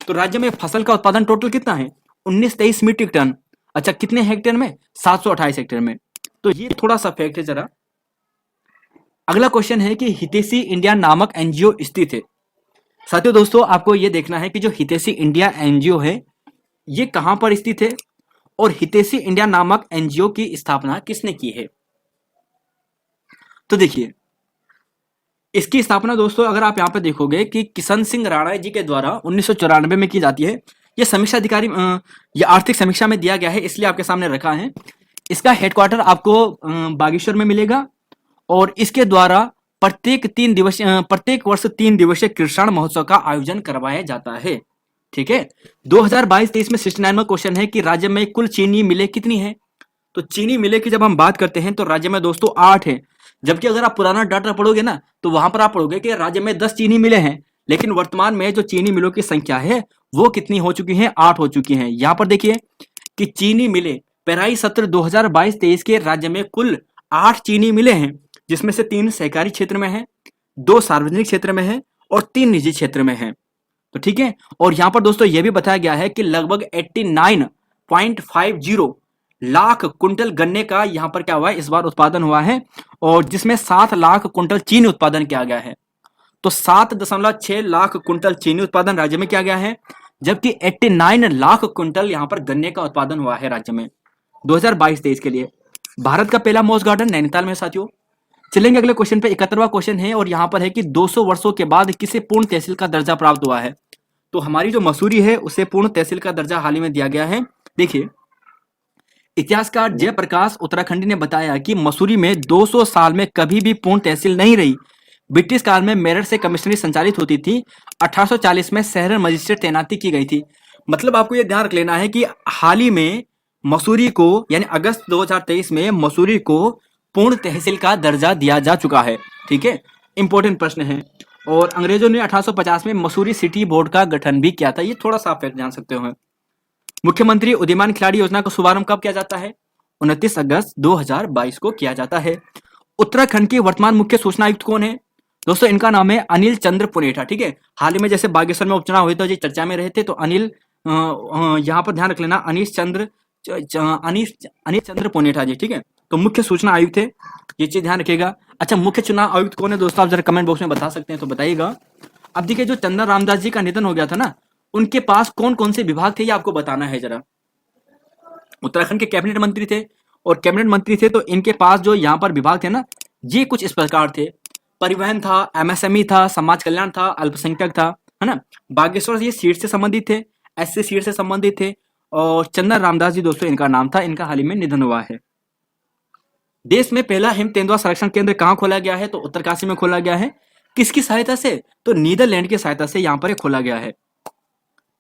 S1: तो राज्य में फसल का उत्पादन टोटल कितना है? 19-23 मीट्रिक टन। अच्छा कितने हेक्टेयर में? 728 हेक्टेयर में। तो ये थोड़ा सा फैक्ट है जरा। अगला क्वेश्चन है कि हितैषी इंडिया नामक एनजीओ स्थित है। साथियों दोस्तों, आपको ये देखना है कि जो हितैषी इंडिया एनजीओ है ये कहां पर स्थित है और हितैषी इंडिया नामक एनजीओ की स्थापना किसने की है। तो देखिए, इसकी स्थापना दोस्तों अगर आप यहाँ पे देखोगे कि किशन सिंह राणा जी के द्वारा 1994 में की जाती है। ये समीक्षा अधिकारी ये आर्थिक समीक्षा में दिया गया है, इसलिए आपके सामने रखा है। इसका हेडक्वार्टर आपको बागेश्वर में मिलेगा और इसके द्वारा प्रत्येक वर्ष 3 दिवसीय कृषण महोत्सव का आयोजन करवाया जाता है। ठीक है, 2022-23 में 69 में क्वेश्चन है कि राज्य में कुल चीनी मिलें कितनी है। तो चीनी मिलें की जब हम बात करते हैं तो राज्य में दोस्तों 8 है, जबकि अगर आप पुराना डाटा पढ़ोगे ना तो वहां पर आप पढ़ोगे कि राज्य में 10 चीनी मिलें हैं, लेकिन वर्तमान में जो चीनी मिलों की संख्या है वो कितनी हो चुकी है, 8 हो चुकी है। यहाँ पर देखिए कि चीनी मिलें पेराई सत्र 2022-23 के राज्य में कुल 8 चीनी मिलें हैं, जिसमें से 3 सहकारी क्षेत्र में है, 2 सार्वजनिक क्षेत्र में है और 3 निजी क्षेत्र में है। तो ठीक है, और यहाँ पर दोस्तों यह भी बताया गया है कि लगभग 89.50 लाख कुंटल गन्ने का यहाँ पर क्या हुआ है, इस बार उत्पादन हुआ है, और जिसमें 7 लाख कुंटल चीनी उत्पादन किया गया है। तो 7.6 लाख कुंटल चीनी उत्पादन राज्य में किया गया है, जबकि 89 लाख कुंटल यहाँ पर गन्ने का उत्पादन हुआ है राज्य में 2022-23 के लिए। भारत का पहला मोस्ट गार्डन नैनीताल में साथियों। चलेंगे अगले क्वेश्चन पे, 71वां क्वेश्चन है और यहाँ पर है कि 200 वर्षों के बाद किसे पूर्ण तहसील का दर्जा प्राप्त हुआ है। तो हमारी जो मसूरी है उसे पूर्ण तहसील का दर्जा हाल ही में दिया गया है। देखिए, इतिहासकार जयप्रकाश उत्तराखंडी ने बताया कि मसूरी में 200 साल में कभी भी पूर्ण तहसील नहीं रही। ब्रिटिश काल में मेरठ से कमिश्नरी संचालित होती थी। 1840 में शहर मजिस्ट्रेट तैनाती की गई थी। मतलब आपको यह ध्यान रख लेना है कि हाल ही में मसूरी को यानी अगस्त 2023 में मसूरी को पूर्ण तहसील का दर्जा दिया जा चुका है। ठीक है, इंपॉर्टेंट प्रश्न है। और अंग्रेजों ने 1850 में मसूरी सिटी बोर्ड का गठन भी किया था। ये थोड़ा सा फैक्ट जान सकते हो। मुख्यमंत्री उदीयमान खिलाड़ी योजना का शुभारंभ कब किया जाता है? 29 अगस्त 2022 को किया जाता है। उत्तराखंड के वर्तमान मुख्य सूचना आयुक्त कौन है? दोस्तों इनका नाम है अनिल चंद्र पुनेठा। ठीक है, हाल ही में जैसे बागेश्वर में उपचुनाव हुए तो ये चर्चा में रहे थे, तो अनिल यहाँ पर ध्यान रख लेना, अनिल चंद्र पुनेठा जी। ठीक है, तो मुख्य सूचना आयुक्त है, ये चीज ध्यान रखिएगा। अच्छा, मुख्य चुनाव आयुक्त कौन है दोस्तों, आप जरा कमेंट बॉक्स में बता सकते हैं तो बताइएगा। अब देखिए, जो चंदन रामदास जी का निधन हो गया था ना, उनके पास कौन कौन से विभाग थे ये आपको बताना है जरा। उत्तराखंड के कैबिनेट मंत्री थे, और कैबिनेट मंत्री थे तो इनके पास जो यहाँ पर विभाग थे ना, ये कुछ इस प्रकार थे। परिवहन था, एमएसएमई था, समाज कल्याण था, अल्पसंख्यक था, है ना। बागेश्वर ये सीट से संबंधित थे, एससी सीट से संबंधित थे, और चंदन रामदास जी दोस्तों इनका नाम था। इनका हाल ही में निधन हुआ है। देश में पहला हिम तेंदुआ संरक्षण केंद्र कहाँ खोला गया है? तो उत्तरकाशी में खोला गया है। किसकी सहायता से? तो नीदरलैंड की सहायता से यहाँ पर खोला गया है।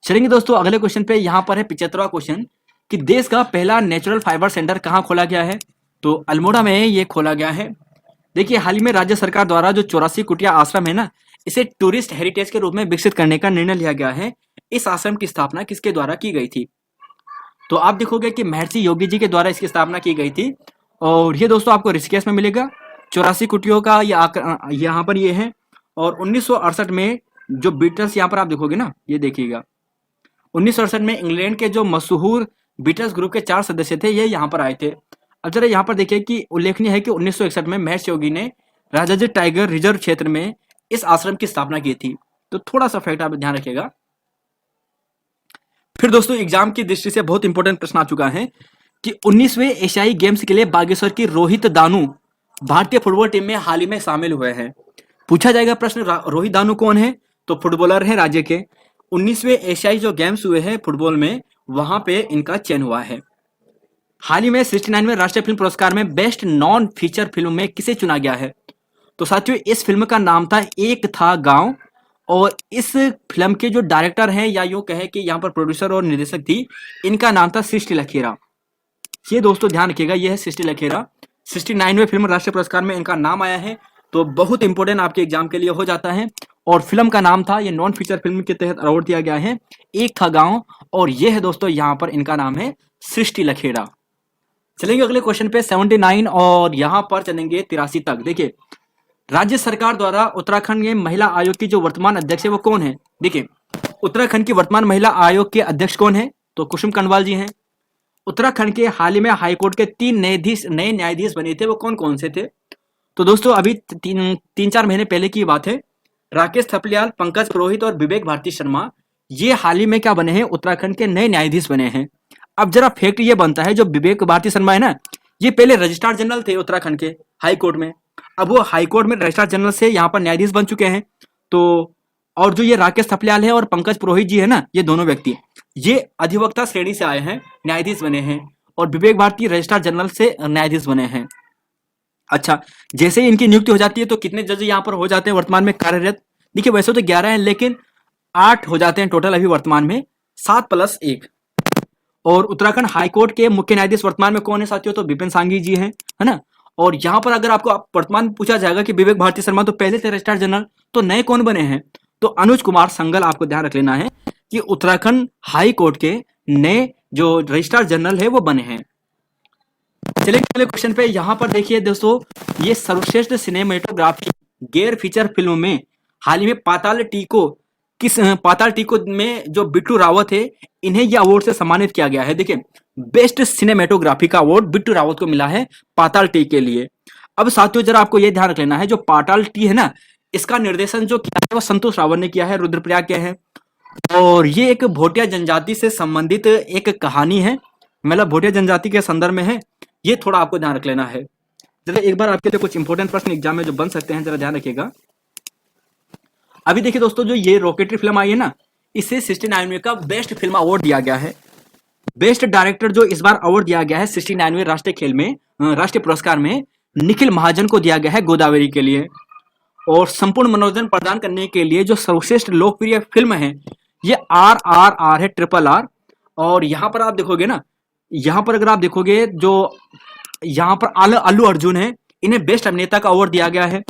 S1: चलेंगे दोस्तों अगले क्वेश्चन पे, यहाँ पर है 75वां क्वेश्चन कि देश का पहला नेचुरल फाइबर सेंटर कहाँ खोला गया है? तो अल्मोड़ा में ये खोला गया है। देखिए, हाल ही में राज्य सरकार द्वारा जो 84 कुटिया आश्रम है ना, इसे टूरिस्ट हेरिटेज के रूप में विकसित करने का निर्णय लिया गया है। इस आश्रम की स्थापना किसके द्वारा की गई थी? तो आप देखोगे कि महर्षि योगी जी के द्वारा इसकी स्थापना की गई थी, और ये दोस्तों आपको ऋषिकेश में मिलेगा। 84 कुटियों का यहाँ पर ये है। और 1968 में जो बीटल्स, यहाँ पर आप देखोगे ना, ये देखिएगा, 1968 में इंग्लैंड के जो मशहूर बीटल्स ग्रुप के 4 सदस्य थे, ये यहाँ पर आए थे। अब जरा यहाँ पर देखिए कि उल्लेखनीय है कि 1961 में महर्षि योगी ने राजाजी टाइगर रिजर्व क्षेत्र में इस आश्रम की स्थापना की थी। तो थोड़ा सा फैक्ट आप ध्यान रखिएगा। फिर दोस्तों एग्जाम की दृष्टि से बहुत इंपॉर्टेंट प्रश्न आ चुका है कि 19वें एशियाई गेम्स के लिए बागेश्वर की रोहित दानू भारतीय फुटबॉल टीम में हाल ही में शामिल हुए हैं। पूछा जाएगा प्रश्न, रोहित दानू कौन है? तो फुटबॉलर है राज्य के। 19वें एशियाई जो गेम्स हुए हैं फुटबॉल में, वहां पे इनका चयन हुआ है। हाल ही में 69वें राष्ट्रीय फिल्म पुरस्कार में बेस्ट नॉन फीचर फिल्म में किसे चुना गया है? तो साथियों इस फिल्म का नाम था एक था गांव, और इस फिल्म के जो डायरेक्टर हैं, या यूं कहे कि यहाँ पर प्रोड्यूसर और निर्देशक थी, इनका नाम था सृष्टि लखेरा। ये दोस्तों ध्यान रखिएगा, यह है सृष्टि लखेरा। 69वें फिल्म राष्ट्रीय पुरस्कार में इनका नाम आया है, तो बहुत इंपॉर्टेंट आपके एग्जाम के लिए हो जाता है। और फिल्म का नाम था, ये नॉन फीचर फिल्म के तहत अवार्ड दिया गया है, एक था गांव, और यह है दोस्तों यहाँ पर इनका नाम है सृष्टि लखेरा। चलेंगे अगले क्वेश्चन पे 79 और यहाँ पर चलेंगे 83 तक। देखिए, राज्य सरकार द्वारा उत्तराखंड के महिला आयोग की जो वर्तमान अध्यक्ष है वो कौन है? देखिए, उत्तराखंड की वर्तमान महिला आयोग के अध्यक्ष कौन है? तो कुसुम कंडवाल जी हैं। उत्तराखंड के हाल ही में हाईकोर्ट के 3 नए न्यायाधीश बने थे, वो कौन कौन से थे? तो दोस्तों अभी तीन चार महीने पहले की बात है, राकेश थपलियाल, पंकज पुरोहित और विवेक भारती शर्मा ये हाल ही में क्या बने हैं, उत्तराखंड के नए न्यायाधीश बने हैं। अब जरा फैक्ट ये बनता है, जो विवेक भारती शर्मा है ना, ये पहले रजिस्ट्रार जनरल थे उत्तराखंड के हाई कोर्ट में। अब वो हाई कोर्ट में रजिस्ट्रार जनरल से यहाँ पर न्यायाधीश बन चुके हैं। तो और जो ये राकेश थपलियाल है और पंकज पुरोहित जी है ना, ये दोनों व्यक्ति ये अधिवक्ता श्रेणी से आए हैं, न्यायाधीश बने हैं। और विवेक भारती रजिस्ट्रार जनरल से न्यायाधीश बने हैं। अच्छा, जैसे ही इनकी नियुक्ति हो जाती है तो कितने जज यहाँ पर हो जाते हैं वर्तमान में कार्यरत? देखिए वैसे तो 11 हैं, लेकिन 8 हो जाते हैं टोटल अभी वर्तमान में, 7 + 1। और उत्तराखंड हाईकोर्ट के मुख्य न्यायाधीश वर्तमान में कौन है साथियों? तो विपिन सांघी जी हैं, है ना। और यहाँ पर अगर आपको वर्तमान पूछा जाएगा कि विवेक भारती शर्मा तो पहले थे रजिस्ट्रार जनरल, तो नए कौन बने हैं? तो अनुज कुमार संगल, आपको ध्यान रख लेना है कि उत्तराखंड हाई कोर्ट के नए जो रजिस्ट्रार जनरल है वो बने हैं। चलिए अगले क्वेश्चन पे। यहाँ पर देखिए दोस्तों, ये सर्वश्रेष्ठ सिनेमेटोग्राफी गैर फीचर फिल्म में हाल ही में पाताल टीको में जो बिट्टू रावत है, इन्हें यह अवार्ड से सम्मानित किया गया है। देखिए बेस्ट सिनेमेटोग्राफी का अवार्ड बिट्टू रावत को मिला है पाताल टी के लिए। अब साथियों जरा आपको यह ध्यान रख लेना है, जो पाताल टी है ना, इसका निर्देशन जो किया है वो संतोष रावत ने किया है, रुद्रप्रयाग के है। और ये एक भोटिया जनजाति से संबंधित एक कहानी है, मतलब भोटिया जनजाति के संदर्भ में है। ये थोड़ा आपको ध्यान रख लेना है। जरा एक बार आपके लिए कुछ इंपॉर्टेंट प्रश्न एग्जाम में जो बन सकते हैं, जरा ध्यान रखिएगा। अभी देखिए दोस्तों, जो ये रॉकेटरी फिल्म आई है ना, इसे 69वें का बेस्ट फिल्म अवार्ड दिया गया है। बेस्ट डायरेक्टर जो इस बार अवार्ड दिया गया है 69वें राष्ट्रीय खेल में, राष्ट्रीय पुरस्कार में निखिल महाजन को दिया गया है गोदावरी के लिए। और संपूर्ण मनोरंजन प्रदान करने के लिए जो सर्वश्रेष्ठ लोकप्रिय फिल्म है, ये RRR है, RRR। और यहाँ पर आप देखोगे ना, यहाँ पर अगर आप देखोगे, जो यहाँ पर अल्लू अर्जुन है, इन्हें बेस्ट अभिनेता का अवार्ड दिया गया है।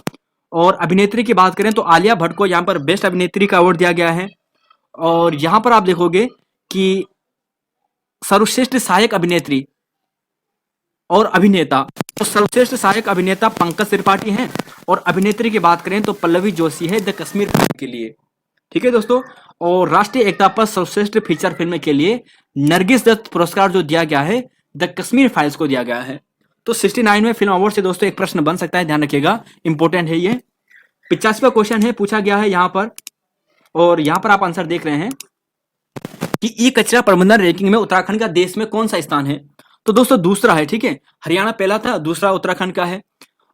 S1: और अभिनेत्री की बात करें तो आलिया भट्ट को यहाँ पर बेस्ट अभिनेत्री का अवार्ड दिया गया है। और यहाँ पर आप देखोगे कि सर्वश्रेष्ठ सहायक अभिनेत्री और अभिनेता, तो सर्वश्रेष्ठ सहायक अभिनेता पंकज त्रिपाठी हैं। और अभिनेत्री की बात करें तो पल्लवी जोशी है द कश्मीर फाइल के लिए। ठीक है दोस्तों। और राष्ट्रीय एकता पर सर्वश्रेष्ठ फीचर फिल्म के लिए नरगिस दत्त पुरस्कार जो दिया गया है द कश्मीर फाइल्स को दिया गया है। तो 69वें फिल्म अवार्ड से दोस्तों एक प्रश्न बन सकता है, ध्यान रखिएगा, इंपॉर्टेंट है ये। 85वां क्वेश्चन है, पूछा गया है यहाँ पर, और यहाँ पर आप आंसर देख रहे हैं कि ई कचरा प्रबंधन रैंकिंग में उत्तराखंड का देश में कौन सा स्थान है? तो दोस्तों दूसरा है। ठीक है, हरियाणा पहला था, दूसरा उत्तराखंड का है।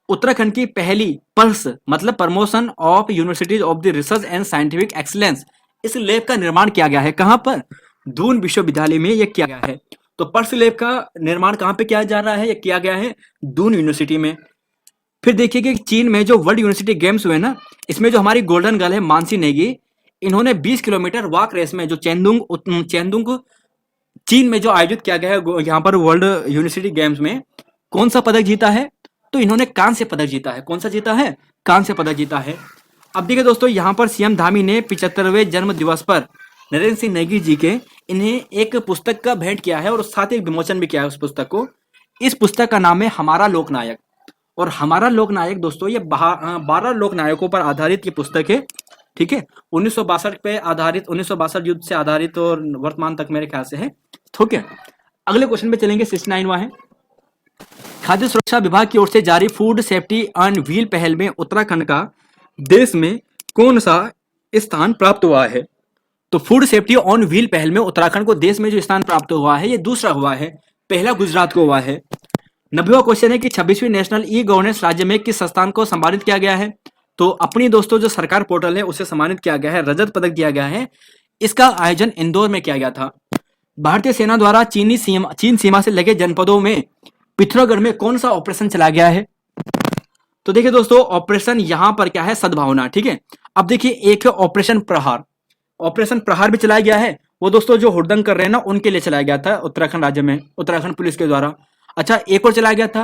S1: उत्तराखंड की पहली पर्स मतलब promotion of universities of the research and scientific excellence, इस लैब का निर्माण किया गया है। कहां पर? दून विश्वविद्यालय में यह किया गया है। तो पर्स लैब का निर्माण कहां पे किया जा रहा है? यह किया गया है दून यूनिवर्सिटी में। फिर देखिए कि चीन में जो वर्ल्ड यूनिवर्सिटी गेम्स हुए ना, इसमें जो हमारी गोल्डन गर्ल है मानसी नेगी, इन्होंने 20 किलोमीटर वॉक रेस में जो चेंदुंग चीन में जो आयोजित किया गया है यहाँ पर वर्ल्ड यूनिवर्सिटी गेम्स में, कौन सा पदक जीता है? तो इन्होंने कांस्य पदक जीता है। कौन सा जीता है? कांस्य पदक जीता है। अब देखिए दोस्तों, यहाँ पर सीएम धामी ने 75वें जन्म दिवस पर नरेंद्र सिंह नेगी जी के इन्हें एक पुस्तक का भेंट किया है और साथ ही विमोचन भी किया है उस पुस्तक को। इस पुस्तक का नाम है हमारा लोकनायक। और हमारा लोकनायक दोस्तों, ये 12 लोकनायकों पर आधारित ये पुस्तक है। ठीक है, 1962 पे आधारित, 1962 युद्ध से आधारित और वर्तमान तक मेरे ख्याल से है। ठीक है, अगले क्वेश्चन पे चलेंगे। 69वां है, खाद्य सुरक्षा विभाग की ओर से जारी फूड सेफ्टी ऑन व्हील पहल में उत्तराखंड का देश में कौन सा स्थान प्राप्त हुआ है? तो फूड सेफ्टी ऑन व्हील पहल में उत्तराखंड को देश में जो स्थान प्राप्त हुआ है, ये दूसरा हुआ है, पहला गुजरात को हुआ है। 90वां क्वेश्चन है कि 26वीं नेशनल ई गवर्नेंस राज्य में किस संस्थान को सम्मानित किया गया है? तो अपनी दोस्तों जो सरकार पोर्टल है उसे सम्मानित किया गया है, रजत पदक दिया गया है। इसका आयोजन इंदौर में किया गया था। भारतीय सेना द्वारा चीन सीमा से लगे जनपदों में पिथौरागढ़ में कौन सा ऑपरेशन चला गया है? तो देखिए दोस्तों, ऑपरेशन यहां पर क्या है? सद्भावना। ठीक है, अब देखिए एक है ऑपरेशन प्रहार। ऑपरेशन प्रहार भी चलाया गया है, वो दोस्तों जो हुड़दंग कर रहे हैं ना उनके लिए चलाया गया था उत्तराखंड राज्य में, उत्तराखंड पुलिस के द्वारा। अच्छा, एक और चलाया गया था,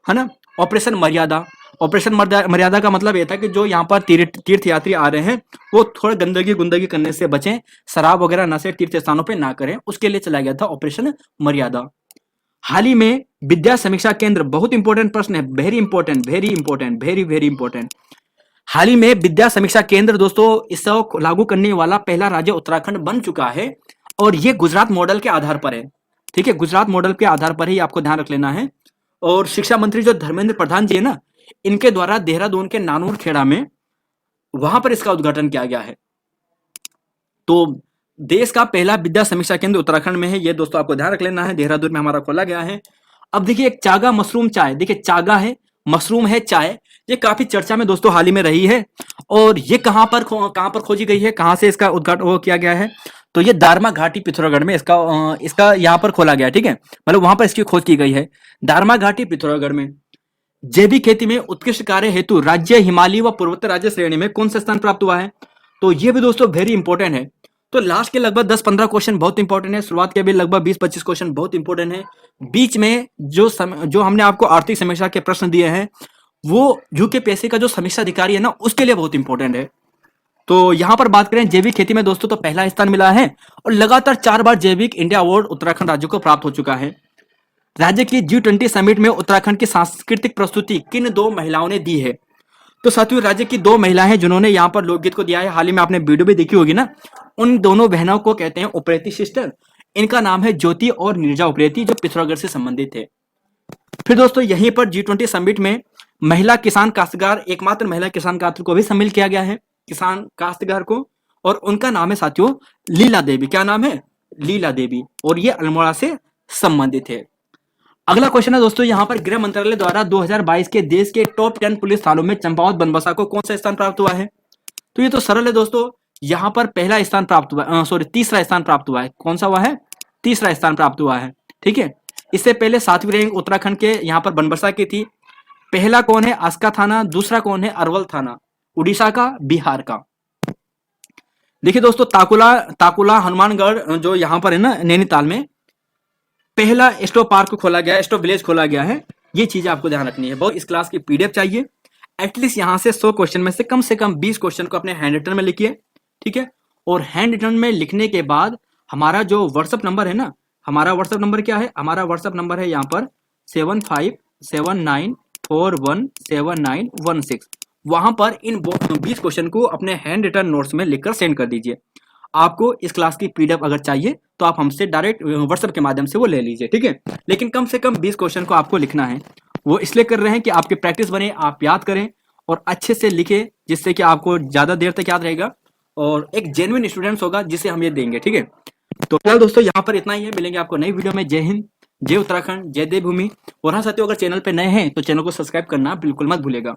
S1: है ना, ऑपरेशन मर्यादा। ऑपरेशन मर्यादा का मतलब यह था कि जो यहाँ पर तीर्थ यात्री आ रहे हैं वो थोड़ा गुंदगी करने से बचें, शराब वगैरह नशे तीर्थ स्थानों पे ना करें, उसके लिए चलाया गया था ऑपरेशन मर्यादा। हाल ही में विद्या समीक्षा केंद्र, बहुत इंपॉर्टेंट प्रश्न है, वेरी इंपॉर्टेंट। हाल ही में विद्या समीक्षा केंद्र दोस्तों इसको लागू करने वाला पहला राज्य उत्तराखंड बन चुका है, और ये गुजरात मॉडल के आधार पर है। ठीक है, गुजरात मॉडल के आधार पर ही आपको ध्यान रख लेना है। और शिक्षा मंत्री जो धर्मेंद्र प्रधान जी है ना, इनके द्वारा देहरादून के नानूर खेड़ा में वहां पर इसका उद्घाटन किया गया है। तो देश का पहला विद्या समीक्षा केंद्र उत्तराखंड में है, ये दोस्तों आपको ध्यान रख लेना है, देहरादून में हमारा खोला गया है। अब देखिए एक चागा मशरूम चाय, देखिए चागा है, मशरूम है, चाय, ये काफी चर्चा में दोस्तों हाल ही में रही है। और ये कहां पर खोजी गई है, कहां से इसका उद्घाटन वो किया गया है, तो ये दारमा घाटी पिथौरागढ़ में इसका यहाँ पर खोला गया, ठीक है, मतलब वहां पर इसकी खोज की गई है, दारमा घाटी पिथौरागढ़ में। जैविक खेती में उत्कृष्ट कार्य हेतु राज्य हिमालय व पूर्वोत्तर राज्य श्रेणी में कौन सा स्थान प्राप्त हुआ है, तो ये भी दोस्तों वेरी इंपॉर्टेंट है। तो लास्ट के लगभग 10-15 क्वेश्चन बहुत इंपॉर्टेंट है, शुरुआत के भी लगभग 20-25 क्वेश्चन बहुत इंपॉर्टेंट है। बीच में जो हमने आपको आर्थिक समीक्षा के प्रश्न दिए हैं वो यूकेपीएससी का जो समीक्षा अधिकारी है ना उसके लिए बहुत इंपॉर्टेंट है। तो यहां पर बात करें जैविक खेती में दोस्तों तो पहला स्थान मिला है और लगातार 4 बार जैविक इंडिया अवार्ड उत्तराखंड राज्य को प्राप्त हो चुका है। राज्य की G20 समिट में उत्तराखंड की सांस्कृतिक प्रस्तुति किन 2 महिलाओं ने दी है, तो साथियों राज्य की 2 महिलाएं जिन्होंने यहाँ पर लोकगीत को दिया है, हाल ही में आपने वीडियो भी देखी होगी ना, उन दोनों बहनों को कहते हैं उप्रेती सिस्टर। इनका नाम है ज्योति और नीरजा उप्रेती, जो पिथौरागढ़ से संबंधित है। फिर दोस्तों यहीं पर G20 समिट में महिला किसान काश्तकार, एकमात्र महिला किसान काश्तकार को भी शामिल किया गया है, किसान काश्तकार को, और उनका नाम है साथियों लीला देवी। क्या नाम है? लीला देवी, और ये अल्मोड़ा से संबंधित है। अगला क्वेश्चन है दोस्तों यहाँ पर गृह मंत्रालय द्वारा 2022 के देश के टॉप 10 पुलिस थानों में चंपावत बनबसा को कौन सा स्थान प्राप्त हुआ है, तो ये तो सरल है दोस्तों, यहाँ पर पहला स्थान प्राप्त हुआ, तीसरा स्थान प्राप्त हुआ है। कौन सा हुआ है? तीसरा स्थान प्राप्त हुआ है, ठीक है। इससे पहले 7वीं रैंक उत्तराखंड के यहाँ पर बनबसा की थी। पहला कौन है? आस्का थाना, दूसरा कौन है? अरवल थाना, उड़ीसा का, बिहार का। देखिए दोस्तों ताकुला हनुमानगढ़ जो यहाँ पर है ना नैनीताल में पहला स्टो पार्क खोला गया है, स्टो विलेज खोला गया है, ये चीजें आपको ध्यान रखनी है। बहुत इस क्लास की पीडीएफ चाहिए, एटलीस्ट यहाँ से 100 क्वेश्चन में से कम 20 क्वेश्चन को अपने हैंड रिटन में लिखिए, ठीक है। और हैंड रिटन में लिखने के बाद हमारा जो व्हाट्सअप नंबर है ना, हमारा व्हाट्सअप नंबर क्या है? हमारा व्हाट्सअप नंबर है यहाँ पर 7579417916। वहां पर इन 20 क्वेश्चन को अपने हैंड रिटन नोट्स में लिखकर सेंड कर दीजिए। आपको इस क्लास की पीडीएफ अगर चाहिए तो आप हमसे डायरेक्ट व्हाट्सएप के माध्यम से वो ले लीजिए, ठीक है। लेकिन कम से कम 20 क्वेश्चन को आपको लिखना है। वो इसलिए कर रहे हैं कि आपकी प्रैक्टिस बने, आप याद करें और अच्छे से लिखे, जिससे कि आपको ज्यादा देर तक याद रहेगा और एक जेन्युइन स्टूडेंट्स होगा जिसे हम ये देंगे, ठीक है। तो फिलहाल दोस्तों यहाँ पर इतना ही है, मिलेंगे आपको नई वीडियो में। जय हिंद, जय उत्तराखंड, जय देवभूमि। और हाँ साथियों, अगर चैनल पे नए हैं तो चैनल को सब्सक्राइब करना बिल्कुल मत भूलेगा।